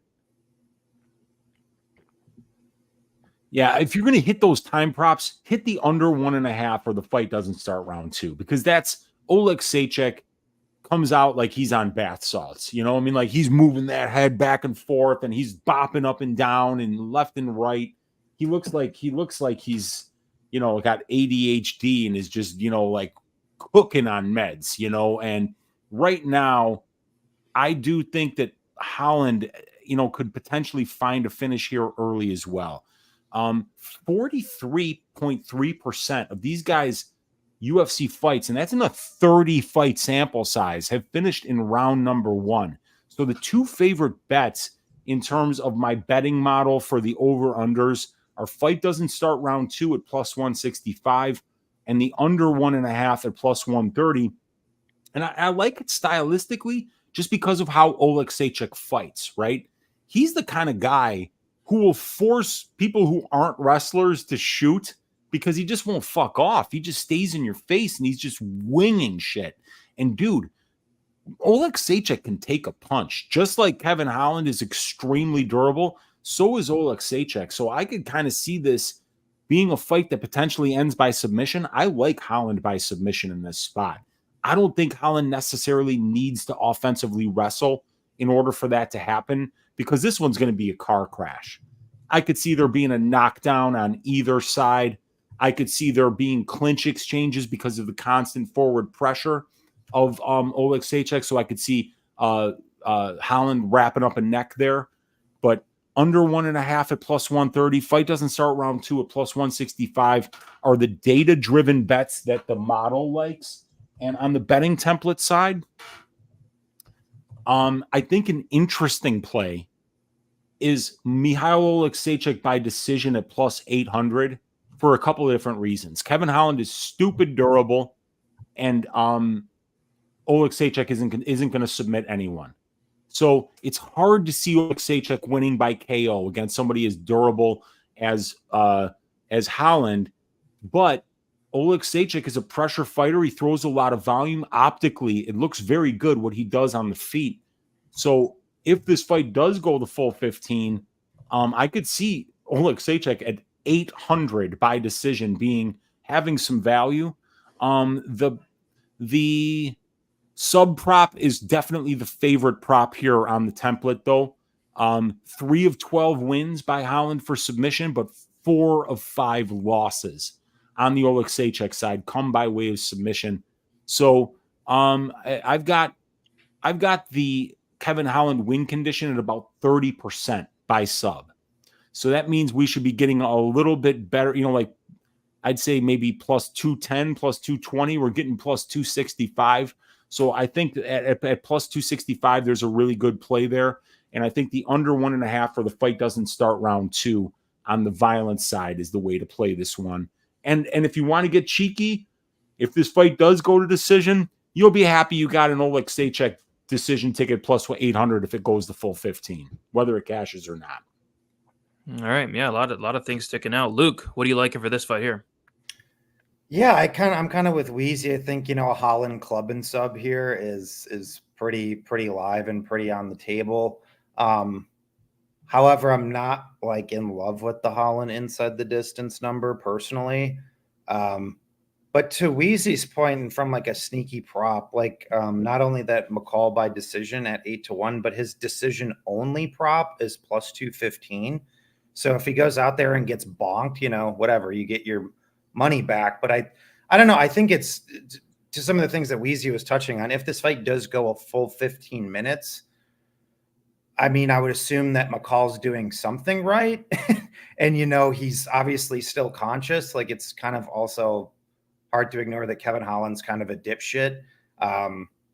S3: Yeah, if you're going to hit those time props, hit the under 1.5 or the fight doesn't start round 2, because that's Oleksiejczuk comes out like he's on bath salts. You know what I mean? Like he's moving that head back and forth and he's bopping up and down and left and right. He looks like he's, you know, got ADHD and is just, you know, like cooking on meds, you know. And right now, I do think that Holland, you know, could potentially find a finish here early as well. 43.3% of these guys' UFC fights, and that's in a 30 fight sample size, have finished in round number 1. So the two favorite bets in terms of my betting model for the over-unders are fight doesn't start round 2 at plus 165 and the under 1.5 at plus 130. And I like it stylistically just because of how Oleksiejczuk fights, right? He's the kind of guy who will force people who aren't wrestlers to shoot because he just won't fuck off. He just stays in your face and he's just winging shit. And dude, Oleksiejczuk can take a punch. Just like Kevin Holland is extremely durable, so is Oleksiejczuk. So I could kind of see this being a fight that potentially ends by submission. I like Holland by submission in this spot. I don't think Holland necessarily needs to offensively wrestle in order for that to happen, because this one's going to be a car crash. I could see there being a knockdown on either side. I could see there being clinch exchanges because of the constant forward pressure of Oleksiejczuk. So I could see Holland wrapping up a neck there. But under 1.5 at plus 130, fight doesn't start round 2 at plus 165 are the data-driven bets that the model likes. And on the betting template side, I think an interesting play is Michal Oleksiejczuk by decision at plus 800 for a couple of different reasons. Kevin Holland is stupid durable, and Oleksiejczuk isn't going to submit anyone. So it's hard to see Oleksiejczuk winning by KO against somebody as durable as Holland, but Oleksiejczuk is a pressure fighter. He throws a lot of volume. Optically, it looks very good what he does on the feet. So if this fight does go the full 15, I could see Oleksiejczuk at 800 by decision having some value. The sub prop is definitely the favorite prop here on the template, though. 3 of 12 wins by Holland for submission, but 4 of 5 losses on the Oleksiejczuk side come by way of submission. So I've got the Kevin Holland win condition at about 30% by sub. So that means we should be getting a little bit better, you know, like I'd say maybe plus 210, plus 220. We're getting plus 265. So I think at plus 265, there's a really good play there. And I think the under 1.5 for the fight doesn't start round 2 on the violence side is the way to play this one. And if you want to get cheeky, if this fight does go to decision, you'll be happy you got an Oleksiejczuk decision ticket plus 800 if it goes the full 15, whether it cashes or not.
S1: All right, yeah, a lot of things sticking out. Luke, what are you liking for this fight here?
S2: Yeah, I'm kind of with Wheezy. I think, you know, a Holland club and sub here is pretty live and pretty on the table. However, I'm not like in love with the Holland inside the distance number personally. But to Wheezy's point, and from like a sneaky prop, like not only that Michal by decision at 8-1, but his decision only prop is plus 215. So if he goes out there and gets bonked, you know, whatever, you get your money back. But I don't know. I think it's to some of the things that Wheezy was touching on. If this fight does go a full 15 minutes, I mean, I would assume that Michal's doing something right. And, you know, he's obviously still conscious. Like, it's kind of also hard to ignore that Kevin Holland's kind of a dipshit.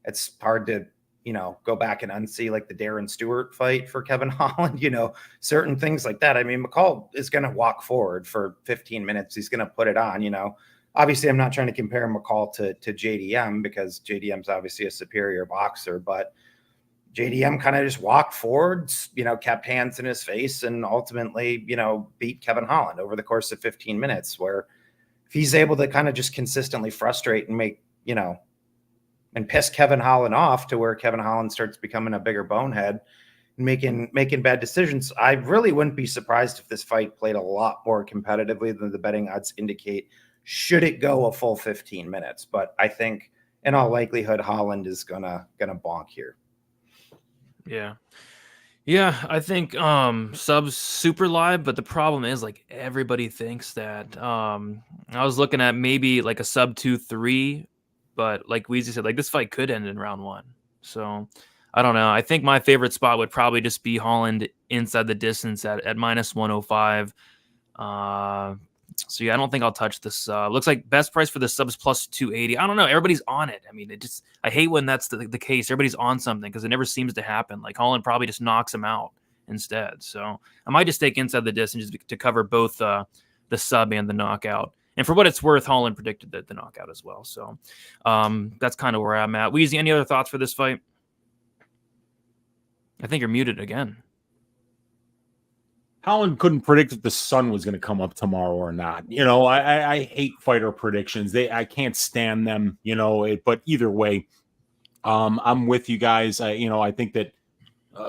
S2: It's hard to, you know, go back and unsee like the Darren Stewart fight for Kevin Holland, you know, certain things like that. I mean, Michal is going to walk forward for 15 minutes. He's going to put it on, you know. Obviously, I'm not trying to compare Michal to JDM because JDM's obviously a superior boxer, but JDM kind of just walked forwards, kept hands in his face, and ultimately, beat Kevin Holland over the course of 15 minutes, where if he's able to kind of just consistently frustrate and make, and piss Kevin Holland off to where Kevin Holland starts becoming a bigger bonehead and making bad decisions, I really wouldn't be surprised if this fight played a lot more competitively than the betting odds indicate. Should it go a full 15 minutes? But I think in all likelihood, Holland is gonna bonk here.
S1: Yeah, I think subs super live, but the problem is like everybody thinks that. I was looking at maybe like a sub 2-3, but like Weezy said, like this fight could end in round 1. So I don't know. I think my favorite spot would probably just be Holland inside the distance at minus 105. So yeah, I don't think I'll touch this. Looks like best price for the subs plus 280. I don't know. Everybody's on it. I mean, I hate when that's the case. Everybody's on something because it never seems to happen. Like Holland probably just knocks him out instead. So I might just take inside the distance to cover both the sub and the knockout. And for what it's worth, Holland predicted the knockout as well. So that's kind of where I'm at. Weezy, any other thoughts for this fight? I think you're muted again.
S3: Holland couldn't predict if the sun was going to come up tomorrow or not. I hate fighter predictions. I can't stand them, but either way, I'm with you guys. I think that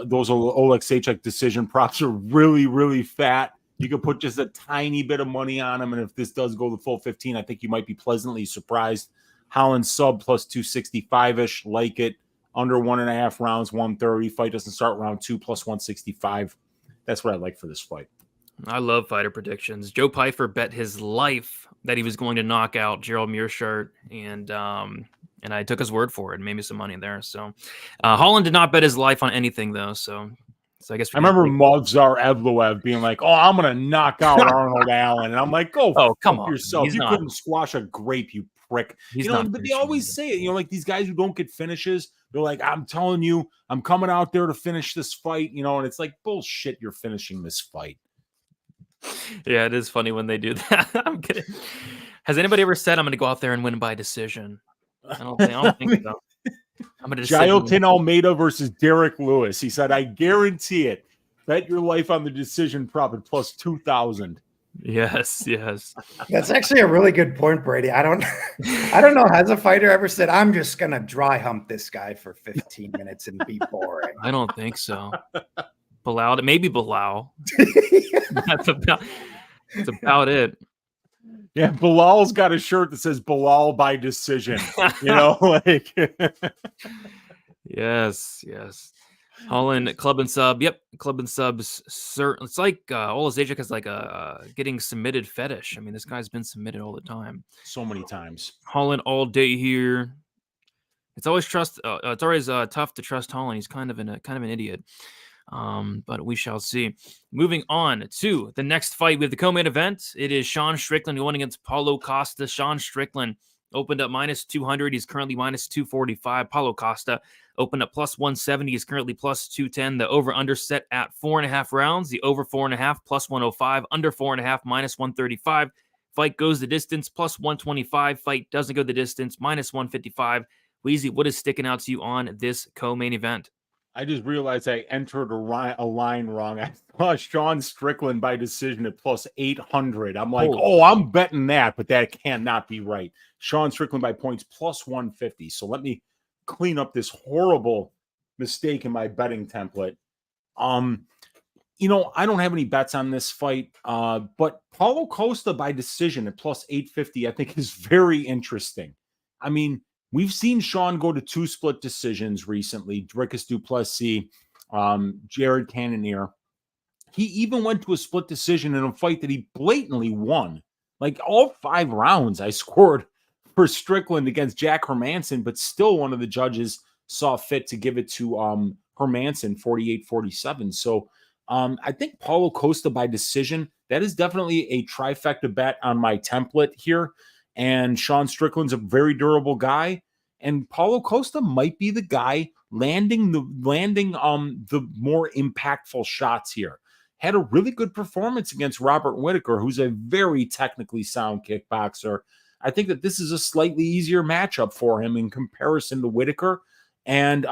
S3: those Oleksiejczuk decision props are really, really fat. You could put just a tiny bit of money on them. And if this does go the full 15, I think you might be pleasantly surprised. Holland sub plus 265-ish, like it. Under 1.5 rounds, 130. Fight doesn't start round 2 plus 165. That's what I like for this fight.
S1: I love fighter predictions. Joe Pyfer bet his life that he was going to knock out Gerald Meerschaert, and I took his word for it and made me some money there. So Holland did not bet his life on anything, though. So I guess
S3: I remember Movsar Evloev being like, "Oh, I'm going to knock out Arnold Allen," and I'm like, "Go, come on yourself! You couldn't squash a grape, you prick." But they always say it. Like these guys who don't get finishes, they're like, "I'm telling you, I'm coming out there to finish this fight," and it's like bullshit. You're finishing this fight.
S1: Yeah, it is funny when they do that. I'm kidding. Has anybody ever said I'm going to go out there and win by decision? I don't think so. I'm going to
S3: Jailton Almeida versus Derek Lewis. He said, "I guarantee it. Bet your life on the decision prop at plus 2,000."
S1: Yes.
S2: That's actually a really good point, Brady. I don't know. Has a fighter ever said, "I'm just going to dry hump this guy for 15 minutes and be boring"?
S1: I don't think so. Bilal, maybe Bilal. That's about it.
S3: Yeah, Bilal's got a shirt that says Bilal by decision. Like
S1: Yes. Holland club and sub. Yep, club and subs. It's like Oleksiejczuk is like a getting submitted fetish. I mean, this guy's been submitted all the time,
S3: so many times.
S1: Holland all day here. It's always tough to trust Holland. He's kind of an idiot. But we shall see. Moving on to the next fight with the co-main event. It is Sean Strickland going against Paulo Costa. Sean Strickland opened up minus 200. He's currently minus 245. Paulo Costa opened up plus 170. He's currently plus 210. The over-under set at 4.5 rounds. The over 4.5 plus 105. Under 4.5 minus 135. Fight goes the distance plus 125. Fight doesn't go the distance minus 155. Weezy, what is sticking out to you on this co-main event?
S3: I just realized I entered a line wrong. I saw Sean Strickland by decision at plus 800. I'm like, I'm betting that, but that cannot be right. Sean Strickland by points plus 150. So let me clean up this horrible mistake in my betting template. I don't have any bets on this fight, but Paulo Costa by decision at plus 850, I think is very interesting. I mean, we've seen Sean go to 2 split decisions recently. Dricus du Plessis, Jared Cannonier. He even went to a split decision in a fight that he blatantly won. Like all 5 rounds I scored for Strickland against Jack Hermansson, but still one of the judges saw fit to give it to Hermansson 48-47. So I think Paulo Costa by decision, that is definitely a trifecta bet on my template here. And Sean Strickland's a very durable guy, and Paulo Costa might be the guy landing the more impactful shots here. Had a really good performance against Robert Whittaker, who's a very technically sound kickboxer. I think that this is a slightly easier matchup for him in comparison to Whittaker. And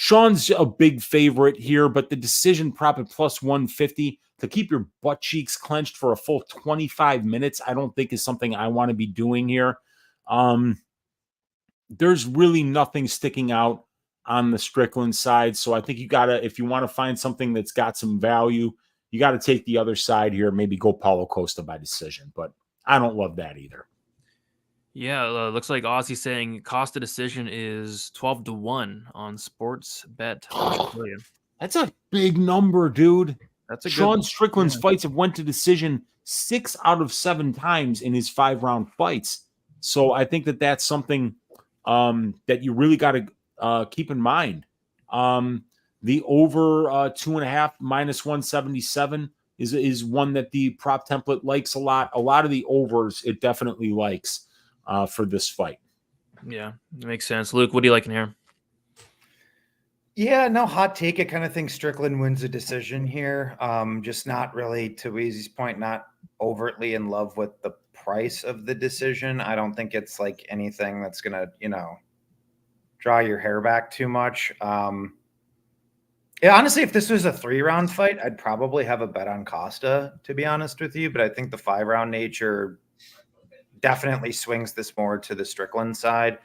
S3: Sean's a big favorite here, but the decision prop at plus 150 to keep your butt cheeks clenched for a full 25 minutes, I don't think is something I want to be doing here. There's really nothing sticking out on the Strickland side. So I think you got to, if you want to find something that's got some value, you got to take the other side here, maybe go Paulo Costa by decision, but I don't love that either.
S1: Yeah, looks like Ozzy saying Costa decision is 12-1 on Sports Bet Australia.
S3: That's a big number, dude.
S1: That's a
S3: Sean
S1: good,
S3: Strickland's fights have went to decision 6 out of 7 times in his 5-round fights. So I think that that's something that you really got to keep in mind. The over 2.5 minus 177 is one that the prop template likes a lot. A lot of the overs it definitely likes for this fight.
S1: Yeah, it makes sense. Luke, what do you like in here?
S2: Yeah, no hot take. I kind of think Strickland wins a decision here. Just not really, to Weezy's point, not overtly in love with the price of the decision. I don't think it's like anything that's going to, draw your hair back too much. Yeah, honestly, if this was a 3-round fight, I'd probably have a bet on Costa, to be honest with you. But I think the 5-round nature definitely swings this more to the Strickland side.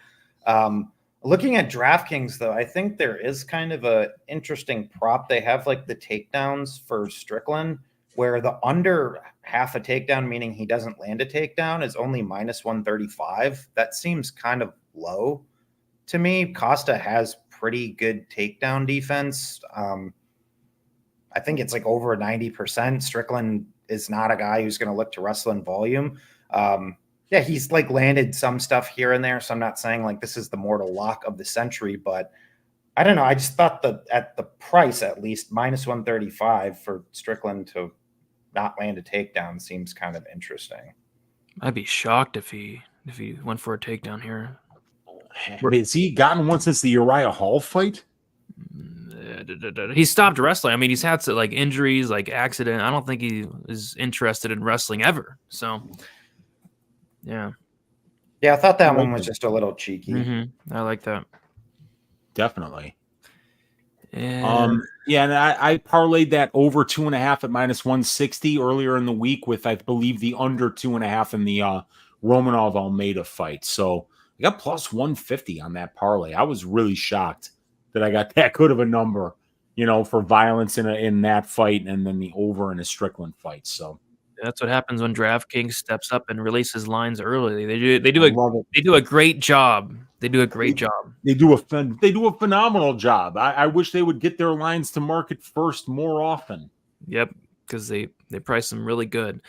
S2: Looking at DraftKings, though, I think there is kind of a interesting prop. They have like the takedowns for Strickland, where the under half a takedown, meaning he doesn't land a takedown, is only minus 135. That seems kind of low to me. Costa has pretty good takedown defense. I think it's like over 90%. Strickland is not a guy who's going to look to wrestle in volume. Yeah, he's like landed some stuff here and there. So I'm not saying like this is the mortal lock of the century, but I don't know. I just thought that at the price, at least minus 135 for Strickland to not land a takedown seems kind of interesting.
S1: I'd be shocked if he went for a takedown here.
S3: Has he gotten one since the Uriah Hall fight?
S1: He stopped wrestling. I mean, he's had like injuries, like accident. I don't think he is interested in wrestling ever. So, yeah.
S2: Yeah, I thought that one was just a little cheeky.
S1: Mm-hmm. I like that.
S3: Definitely.
S1: And
S3: and I parlayed that over 2.5 at minus 160 earlier in the week with, I believe, the under 2.5 in the Romanov Almeida fight. So I got plus 150 on that parlay. I was really shocked that I got that good of a number, for violence in that fight, and then the over in a Strickland fight. So
S1: that's what happens when DraftKings steps up and releases lines early. They do a great job. They do a great job.
S3: They do a phenomenal job. I wish they would get their lines to market first more often.
S1: Yep, because they price them really good.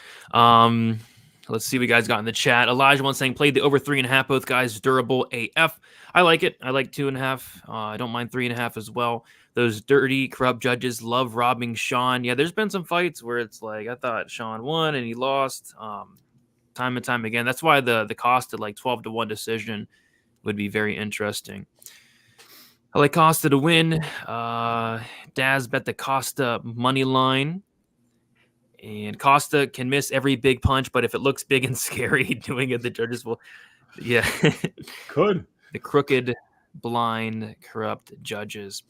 S1: Let's see what you guys got in the chat. Elijah one saying played the over 3.5. Both guys durable AF. I like it. I like 2.5. I don't mind 3.5 as well. Those dirty, corrupt judges love robbing Sean. Yeah, there's been some fights where it's like I thought Sean won and he lost time and time again. That's why the cost at like 12-1 decision would be very interesting. I like Costa to win. Daz bet the Costa money line. And Costa can miss every big punch, but if it looks big and scary doing it, the judges will. Yeah.
S3: Could.
S1: The crooked, blind, corrupt judges.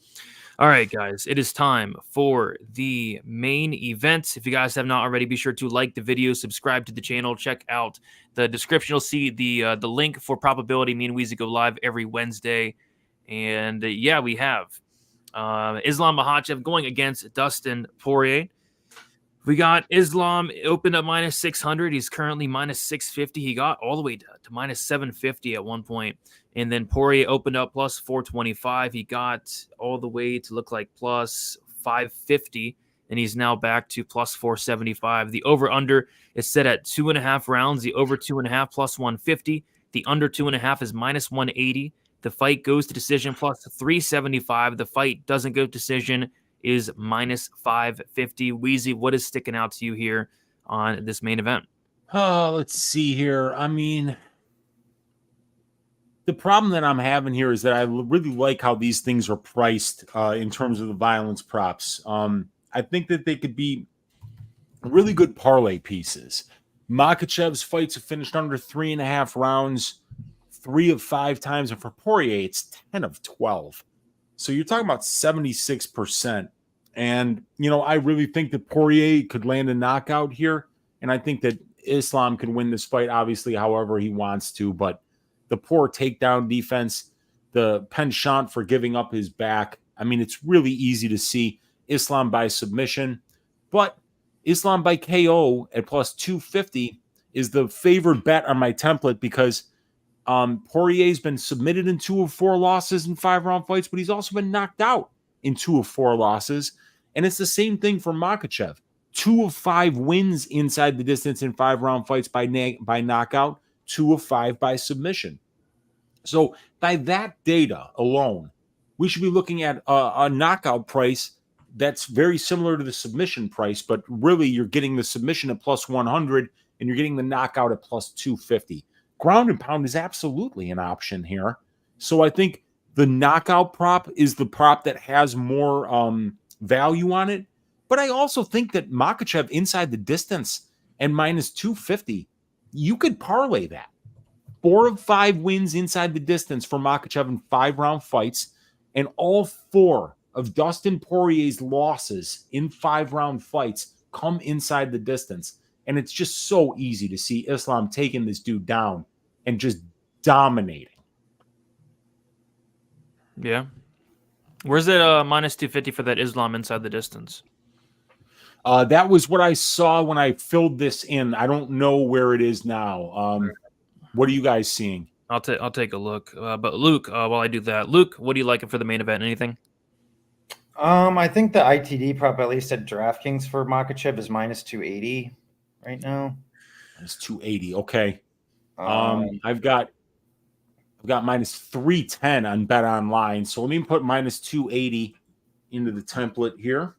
S1: All right, guys, it is time for the main event. If you guys have not already, be sure to like the video, subscribe to the channel, check out the description. You'll see the link for probability. Me and Weezy go live every Wednesday. And yeah, we have Islam Makhachev going against Dustin Poirier. We got Islam opened up minus 600. He's currently minus 650. He got all the way to minus 750 at one point. And then Poirier opened up plus 425. He got all the way to look like plus 550. And he's now back to plus 475. The over-under is set at 2.5 rounds. The over 2.5 plus 150. The under 2.5 is minus 180. The fight goes to decision plus 375. The fight doesn't go to decision is minus 550. Weezy, what is sticking out to you here on this main event?
S3: Let's see here. I mean, the problem that I'm having here is that I really like how these things are priced in terms of the violence props. I think that they could be really good parlay pieces. Makhachev's fights have finished under 3.5 rounds 3 of 5 times, and for Poirier, it's 10 of 12. So you're talking about 76%. And, I really think that Poirier could land a knockout here. And I think that Islam can win this fight, obviously, however he wants to. But the poor takedown defense, the penchant for giving up his back, I mean, it's really easy to see Islam by submission. But Islam by KO at plus 250 is the favored bet on my template because Poirier's been submitted in 2 of 4 losses in 5-round fights, but he's also been knocked out in 2 of 4 losses. And it's the same thing for Makhachev. 2 of 5 wins inside the distance in 5-round fights by knockout, 2 of 5 by submission. So by that data alone, we should be looking at a knockout price that's very similar to the submission price, but really you're getting the submission at plus 100 and you're getting the knockout at plus 250. Ground and pound is absolutely an option here. So I think the knockout prop is the prop that has more value on it. But I also think that Makhachev inside the distance and minus 250, you could parlay that. 4 of 5 wins inside the distance for Makhachev in 5-round fights, and all 4 of Dustin Poirier's losses in 5-round fights come inside the distance. And it's just so easy to see Islam taking this dude down and just dominating.
S1: Yeah. Where's it minus 250 for that Islam inside the distance?
S3: That was what I saw when I filled this in. I don't know where it is now. What are you guys seeing?
S1: I'll take a look. But Luke, while I do that, Luke, what do you like for the main event? Anything?
S2: I think the ITD prop, at least at DraftKings for Makhachev, is minus 280 right now.
S3: Minus 280. Okay. I've got minus 310 on Bet Online. So let me put minus 280 into the template here.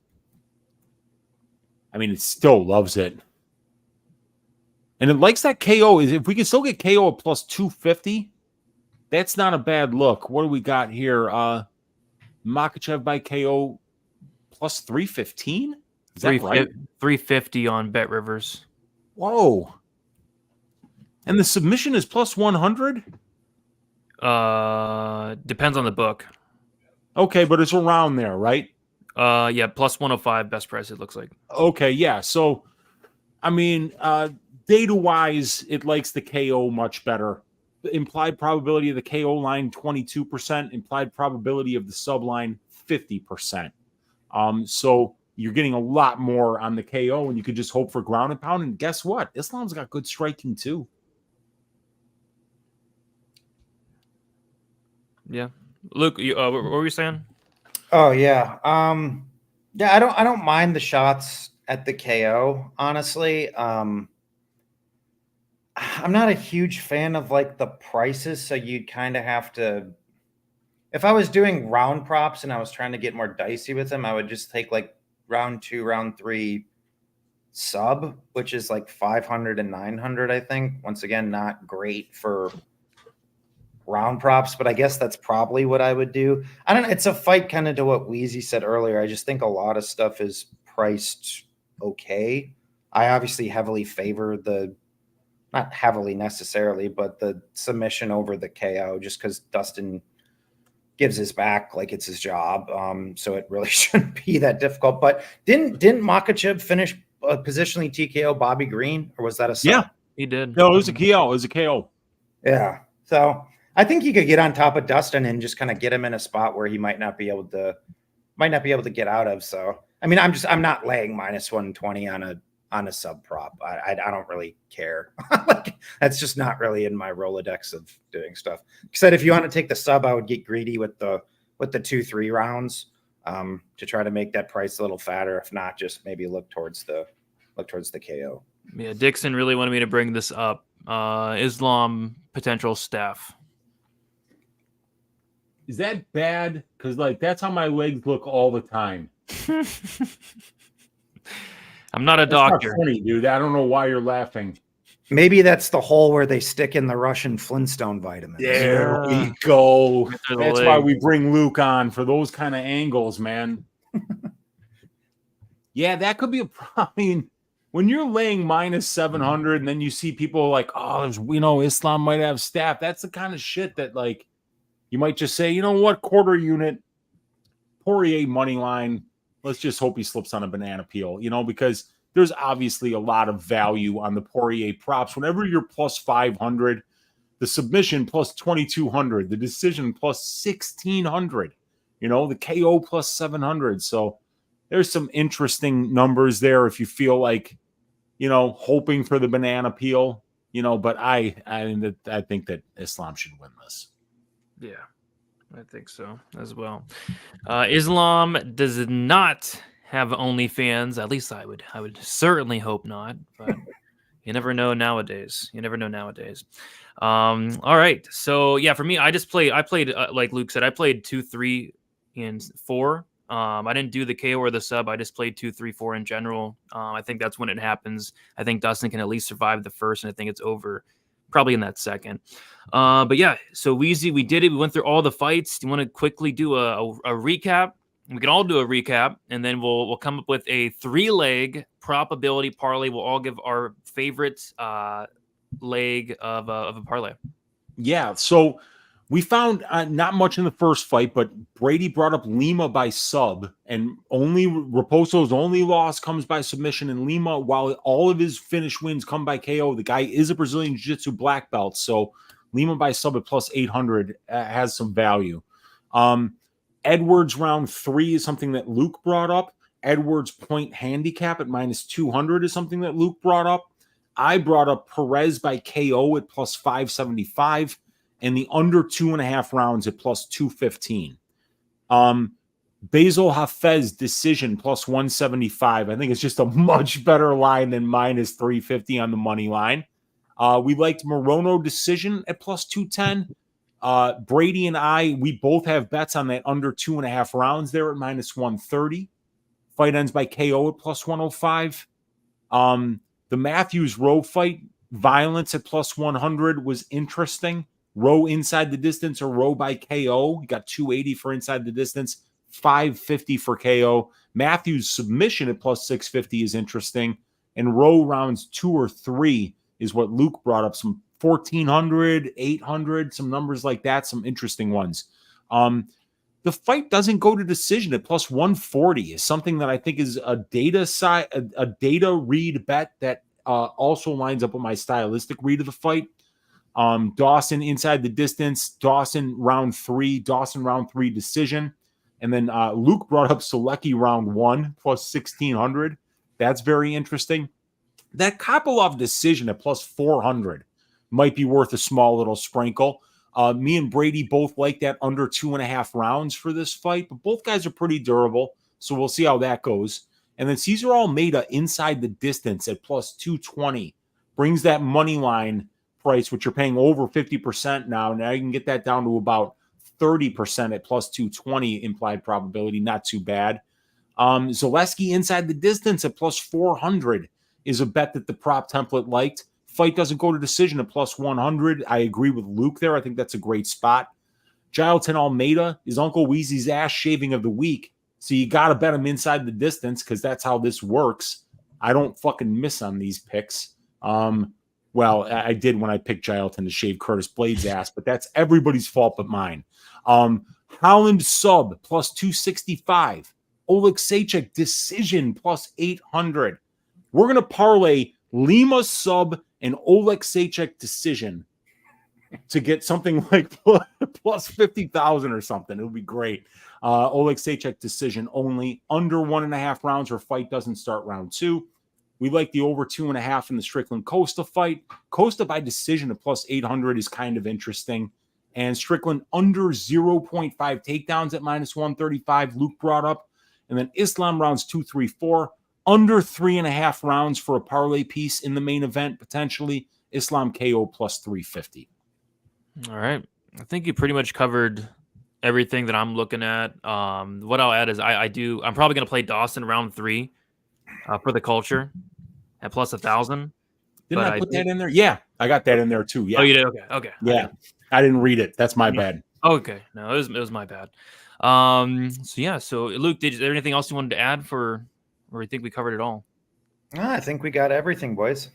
S3: I mean, it still loves it. And it likes that KO. If we can still get KO at plus 250, that's not a bad look. What do we got here? Makhachev by KO plus 315? Is that right?
S1: 350 on Bet Rivers.
S3: Whoa. And the submission is plus 100?
S1: Depends on the book.
S3: Okay, but it's around there, right?
S1: Yeah, plus 105 best price, it looks like.
S3: Okay, yeah. So, I mean, data-wise, it likes the KO much better. The implied probability of the KO line, 22%. Implied probability of the sub line, 50%. So you're getting a lot more on the KO, and you could just hope for ground and pound. And guess what? Islam's got good striking, too.
S1: Yeah. Luke, what were you saying?
S2: Oh yeah. Yeah, I don't mind the shots at the KO, honestly. I'm not a huge fan of like the prices, so you'd kind of have to, if I was doing round props and I was trying to get more dicey with them, I would just take like round 2, round 3 sub, which is like 500 and 900, I think. Once again, not great for round props, but I guess that's probably what I would do. I don't know. It's a fight kind of to what Weezy said earlier. I just think a lot of stuff is priced okay. I obviously heavily favor not heavily necessarily, but the submission over the KO just because Dustin gives his back like it's his job. So it really shouldn't be that difficult. But didn't Makhachev finish positionally TKO Bobby Green, or was that a sub?
S1: Yeah, he did.
S3: No, it was a KO. It was a KO.
S2: Yeah. So I think he could get on top of Dustin and just kind of get him in a spot where he might not be able to get out of. So, I mean, I'm not laying minus 120 on a sub prop. I don't really care. Like, that's just not really in my Rolodex of doing stuff. Said if you want to take the sub, I would get greedy with the 2-3 rounds to try to make that price a little fatter. If not, just maybe look towards the KO.
S1: Yeah, Dixon really wanted me to bring this up. Islam potential staff.
S3: Is that bad? Because like that's how my legs look all the time.
S1: I'm not a doctor.
S3: Not funny, dude. I don't know why you're laughing.
S2: Maybe that's the hole where they stick in the Russian Flintstone vitamins.
S3: There we go. That's why we bring Luke on for those kind of angles, man. Yeah, that could be a problem. I mean, when you're laying minus 700 and then you see people like, oh, Islam might have staff. That's the kind of shit that like you might just say, you know what, quarter unit, Poirier money line, let's just hope he slips on a banana peel, because there's obviously a lot of value on the Poirier props. Whenever you're plus 500, the submission plus 2,200, the decision plus 1,600, the KO plus 700. So there's some interesting numbers there if you feel like, hoping for the banana peel, but I think that Islam should win this.
S1: Yeah, I think so as well. Islam does not have OnlyFans. At least I would certainly hope not, but you never know nowadays. All right. So yeah, for me, I played like Luke said, I played 2, 3, and 4. I didn't do the KO or the sub. I just played 2, 3, 4 in general. I think that's when it happens. I think Dustin can at least survive the first, and I think it's over probably in that second. But yeah, so Weezy, we did it. We went through all the fights. Do you want to quickly do a recap? We can all do a recap, and then we'll come up with a 3-leg probability parlay. We'll all give our favorite leg of a parlay.
S3: Yeah, so we found not much in the first fight, but Brady brought up Lima by sub, and Raposo's only loss comes by submission in Lima, while all of his finish wins come by KO. The guy is a Brazilian Jiu-Jitsu black belt, so Lima by sub at plus 800 has some value. Edwards round 3 is something that Luke brought up. Edwards point handicap at minus 200 is something that Luke brought up. I brought up Perez by KO at plus 575. And the under 2.5 rounds at plus 215. Bassil Hafez decision plus 175. I think it's just a much better line than minus 350 on the money line. We liked Morono decision at plus 210. Brady and we both have bets on that under 2.5 rounds there at minus 130. Fight ends by KO at plus 105. The Matthews Rowe fight, violence at plus 100 was interesting. Rowe inside the distance or Rowe by KO. He got 280 for inside the distance, 550 for KO. Matthews submission at plus 650 is interesting. And Rowe rounds 2 or 3 is what Luke brought up. Some 1,400, 800, some numbers like that, some interesting ones. The fight doesn't go to decision at plus 140 is something that I think is a data read bet that also lines up with my stylistic read of the fight. Dawson inside the distance, Dawson round 3 decision. And then Luke brought up Solecki round 1 plus 1,600. That's very interesting. That Kopylov decision at plus 400 might be worth a small little sprinkle. Me and Brady both like that under 2.5 rounds for this fight, but both guys are pretty durable. So we'll see how that goes. And then Cesar Almeida inside the distance at plus 220 brings that money line price, which you're paying over 50% now. Now you can get that down to about 30% at plus 220 implied probability. Not too bad. Zaleski inside the distance at plus 400 is a bet that the prop template liked. Fight doesn't go to decision at plus 100. I agree with Luke there. I think that's a great spot. Jailton Almeida is Uncle Weezy's ass shaving of the week. So you got to bet him inside the distance because that's how this works. I don't fucking miss on these picks. Well, I did when I picked Jailton to shave Curtis Blade's ass, but that's everybody's fault but mine. Holland sub plus 265. Oleksiejczuk decision plus 800. We're going to parlay Lima sub and Oleksiejczuk decision to get something like plus 50,000 or something. It would be great. Oleksiejczuk decision only under 1.5 rounds or fight doesn't start round 2. We like the over 2.5 in the Strickland Costa fight. Costa by decision at plus 800 is kind of interesting. And Strickland under 0.5 takedowns at minus 135, Luke brought up. And then Islam rounds 2, 3, 4. Under 3.5 rounds for a parlay piece in the main event, potentially. Islam KO plus 350.
S1: All right. I think you pretty much covered everything that I'm looking at. What I'll add is I'm probably going to play Dawson round 3 for the culture at plus 1,000.
S3: Didn't I put that in there? Yeah, I got that in there too. Yeah.
S1: Oh, you did? Okay.
S3: Yeah, I didn't read it. That's my bad.
S1: Okay. No, it was my bad. So Luke, is there anything else you wanted to add or you think we covered it all?
S2: I think we got everything, boys.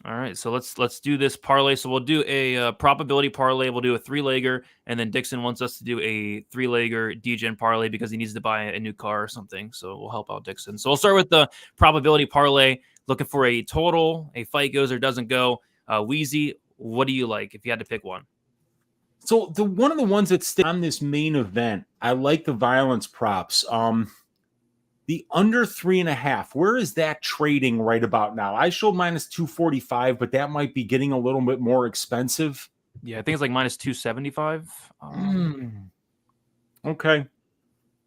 S1: All right, so let's do this parlay. So we'll do a probability parlay. We'll do a 3-legger, and then Dixon wants us to do a 3-legger DGen parlay because he needs to buy a new car or something. So we'll help out Dixon. So we'll start with the probability parlay. Looking for a total, a fight goes or doesn't go. Wheezy, what do you like if you had to pick one?
S3: So one of the ones that's on this main event, I like the violence props. The under 3.5, where is that trading right about now? I showed minus 245, but that might be getting a little bit more expensive.
S1: Yeah, I think it's like minus 275.
S3: Okay.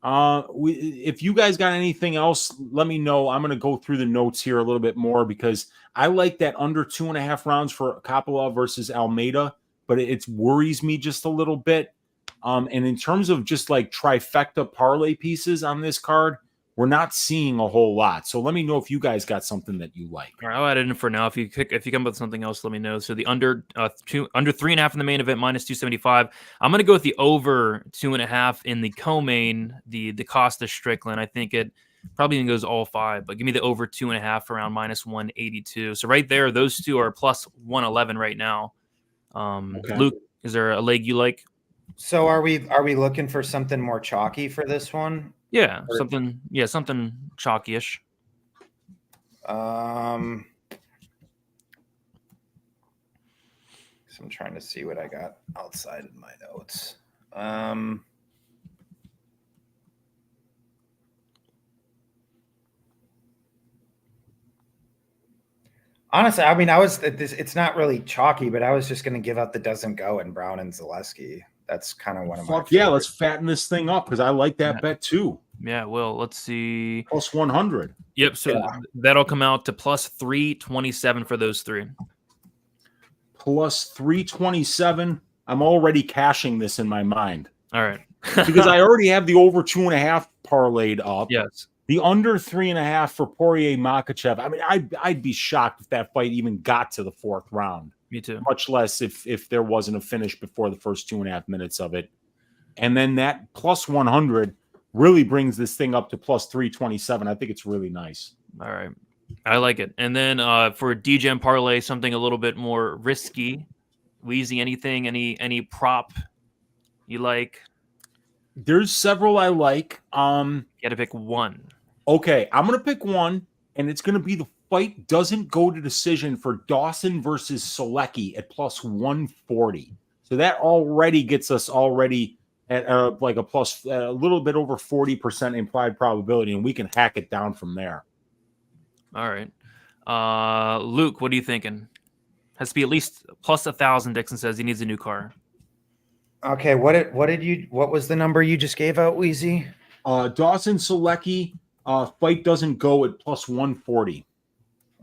S3: If you guys got anything else, let me know. I'm going to go through the notes here a little bit more because I like that under 2.5 rounds for Kopylov versus Almeida, but it worries me just a little bit. And in terms of just like trifecta parlay pieces on this card, we're not seeing a whole lot. So let me know if you guys got something that you like.
S1: All right, I'll add it in for now. If you come up with something else, let me know. So the under 3.5 in the main event, minus 275. I'm going to go with the over 2.5 in the co-main, the Costa Strickland. I think it probably even goes all 5, but give me the over 2.5 around minus 182. So right there, those two are plus 111 right now. Okay. Luke, is there a leg you like?
S2: So are we looking for something more chalky for this one?
S1: Yeah, something chalky-ish.
S2: I'm trying to see what I got outside of my notes. Honestly, I mean, it's not really chalky, but I was just going to give out the doesn't go in Brown and Zaleski. That's kind of one of my favorites.
S3: Yeah, let's fatten this thing up because I like that bet too.
S1: Yeah, well, let's see.
S3: Plus 100.
S1: Yep, so that'll come out to plus 327 for those three.
S3: Plus 327. I'm already cashing this in my mind.
S1: All right.
S3: Because I already have the over 2.5 parlayed up.
S1: Yes.
S3: The under 3.5 for Poirier Makhachev. I mean, I'd be shocked if that fight even got to the 4th round.
S1: Me too.
S3: Much less if there wasn't a finish before the first 2.5 minutes of it. And then that plus 100 really brings this thing up to plus 327. I think it's really nice.
S1: All right. I like it. And then for DGen parlay, something a little bit more risky. Wheezy, anything, any prop you like?
S3: There's several I like.
S1: You got to pick one.
S3: Okay, I'm going to pick one, and it's going to be the fight doesn't go to decision for Dawson versus Solecki at plus 140. So that already gets us at like a plus a little bit over 40% implied probability, and we can hack it down from there.
S2: All
S1: right. Luke, what are you thinking? Has to be at least plus 1,000. Dixon says he needs a new car.
S2: Okay, what was the number you just gave out, Wheezy?
S3: Dawson Solecki, fight doesn't go at plus 140.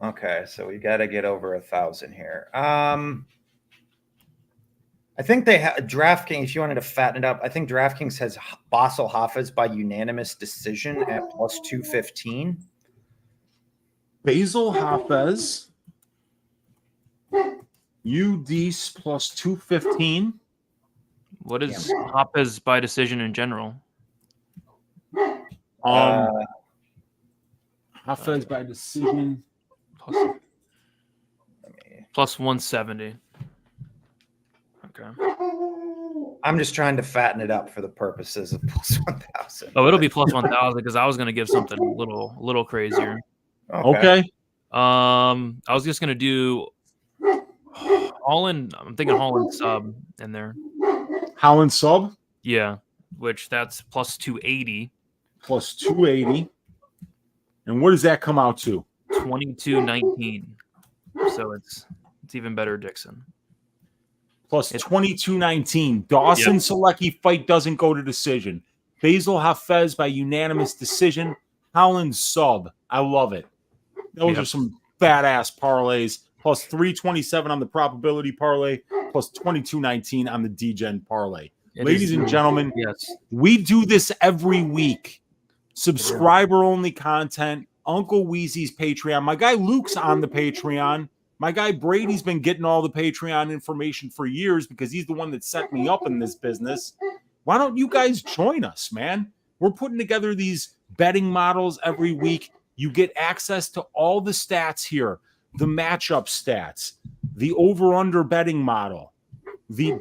S2: Okay, so we got to get over 1,000 here. I think they have DraftKings. If you wanted to fatten it up, I think DraftKings has Bassil Hafez by unanimous decision at plus 215.
S3: Bassil Hafez, UDs plus 215.
S1: What is Hafez by decision in general?
S3: Hafez by decision
S1: plus 170. Okay.
S2: I'm just trying to fatten it up for the purposes of plus 1,000.
S1: Oh, it'll be plus 1,000 because I was going to give something a little crazier.
S3: Okay.
S1: I was just going to do Holland. I'm thinking Holland sub in there.
S3: Holland sub?
S1: Yeah, which that's plus 280.
S3: Plus 280. And what does that come out to?
S1: 22.19. So it's even better, Dixon.
S3: Plus 22.19. Dawson Solecki fight doesn't go to decision. Bassil Hafez by unanimous decision. Holland sub. I love it. Those are some badass parlays. Plus 327 on the probability parlay. Plus 22.19 on the DGen parlay. Ladies and gentlemen, we do this every week. Subscriber-only content. Uncle Wheezy's Patreon. My guy Luke's on the Patreon. My guy Brady's been getting all the Patreon information for years because he's the one that set me up in this business. Why don't you guys join us, man? We're putting together these betting models every week. You get access to all the stats here. the matchup stats, the over-under betting model, the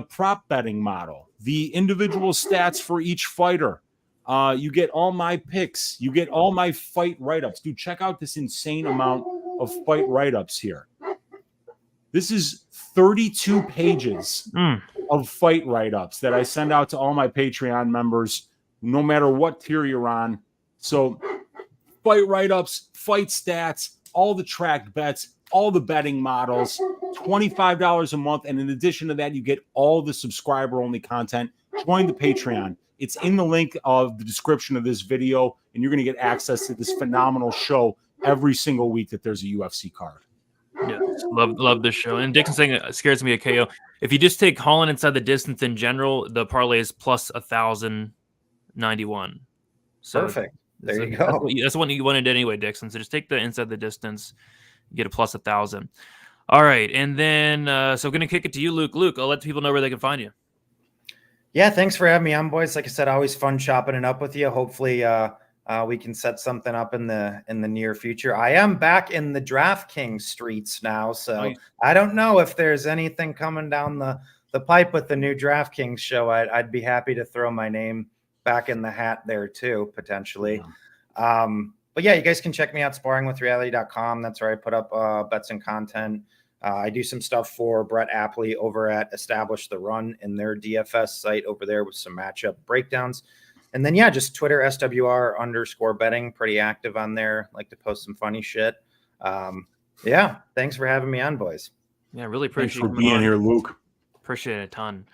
S3: prop betting model, the individual stats for each fighter. You get all my picks. You get all my fight write-ups. Dude, check out this insane amount of fight write-ups here. This is 32 pages of fight write-ups that I send out to all my Patreon members, no matter what tier you're on. So fight write-ups, fight stats, all the tracked bets, all the betting models, $25 a month. And in addition to that, you get all the subscriber-only content. Join the Patreon. It's in the link of the description of this video, and you're going to get access to this phenomenal show every single week that there's a UFC card.
S1: Yeah, love this show. And Dixon saying it scares me a KO. If you just take Holland inside the distance in general, the parlay is plus 1,091. So
S2: perfect. There you go.
S1: That's what you wanted anyway, Dixon. So just take the inside the distance, you get a plus 1,000. All right, and then so I'm gonna kick it to you, Luke. Luke, I'll let the people know where they can find you.
S2: Yeah, thanks for having me on, boys. Like I said, always fun chopping it up with you. Hopefully, we can set something up in the near future. I am back in the DraftKings streets now, so nice. I don't know if there's anything coming down the pipe with the new DraftKings show. I'd be happy to throw my name back in the hat there too, potentially. Yeah. But yeah, you guys can check me out, sparringwithreality.com. That's where I put up bets and content. I do some stuff for Brett Apley over at Establish the Run in their DFS site over there with some matchup breakdowns. And then, yeah, just Twitter, SWR_betting, pretty active on there. Like to post some funny shit. Yeah, thanks for having me on, boys.
S1: Yeah, really appreciate
S3: you for being here, Luke.
S1: Appreciate it a ton.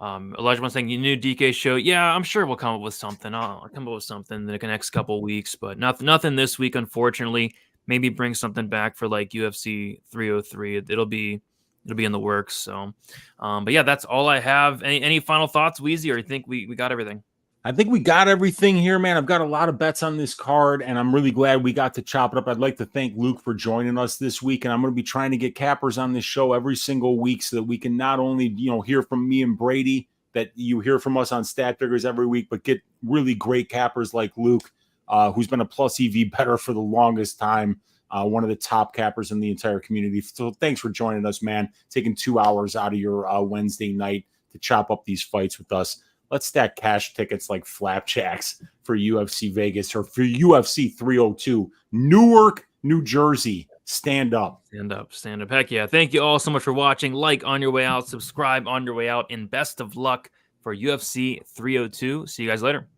S1: Elijah was saying, you knew DK show. Yeah, I'm sure we'll come up with something. I'll come up with something in the next couple of weeks, but nothing this week, unfortunately. Maybe bring something back for like UFC 303. It'll be in the works. So, but yeah, that's all I have. Any final thoughts, Weezy, or you think we got everything?
S3: I think we got everything here, man. I've got a lot of bets on this card, and I'm really glad we got to chop it up. I'd like to thank Luke for joining us this week, and I'm going to be trying to get cappers on this show every single week so that we can not only, hear from me and Brady, that you hear from us on Stat Figures every week, but get really great cappers like Luke, who's been a plus EV better for the longest time, one of the top cappers in the entire community. So thanks for joining us, man, taking 2 hours out of your Wednesday night to chop up these fights with us. Let's stack cash tickets like flapjacks for UFC Vegas or for UFC 302. Newark, New Jersey. Stand up.
S1: Stand up. Heck yeah. Thank you all so much for watching. Like on your way out. Subscribe on your way out. And best of luck for UFC 302. See you guys later.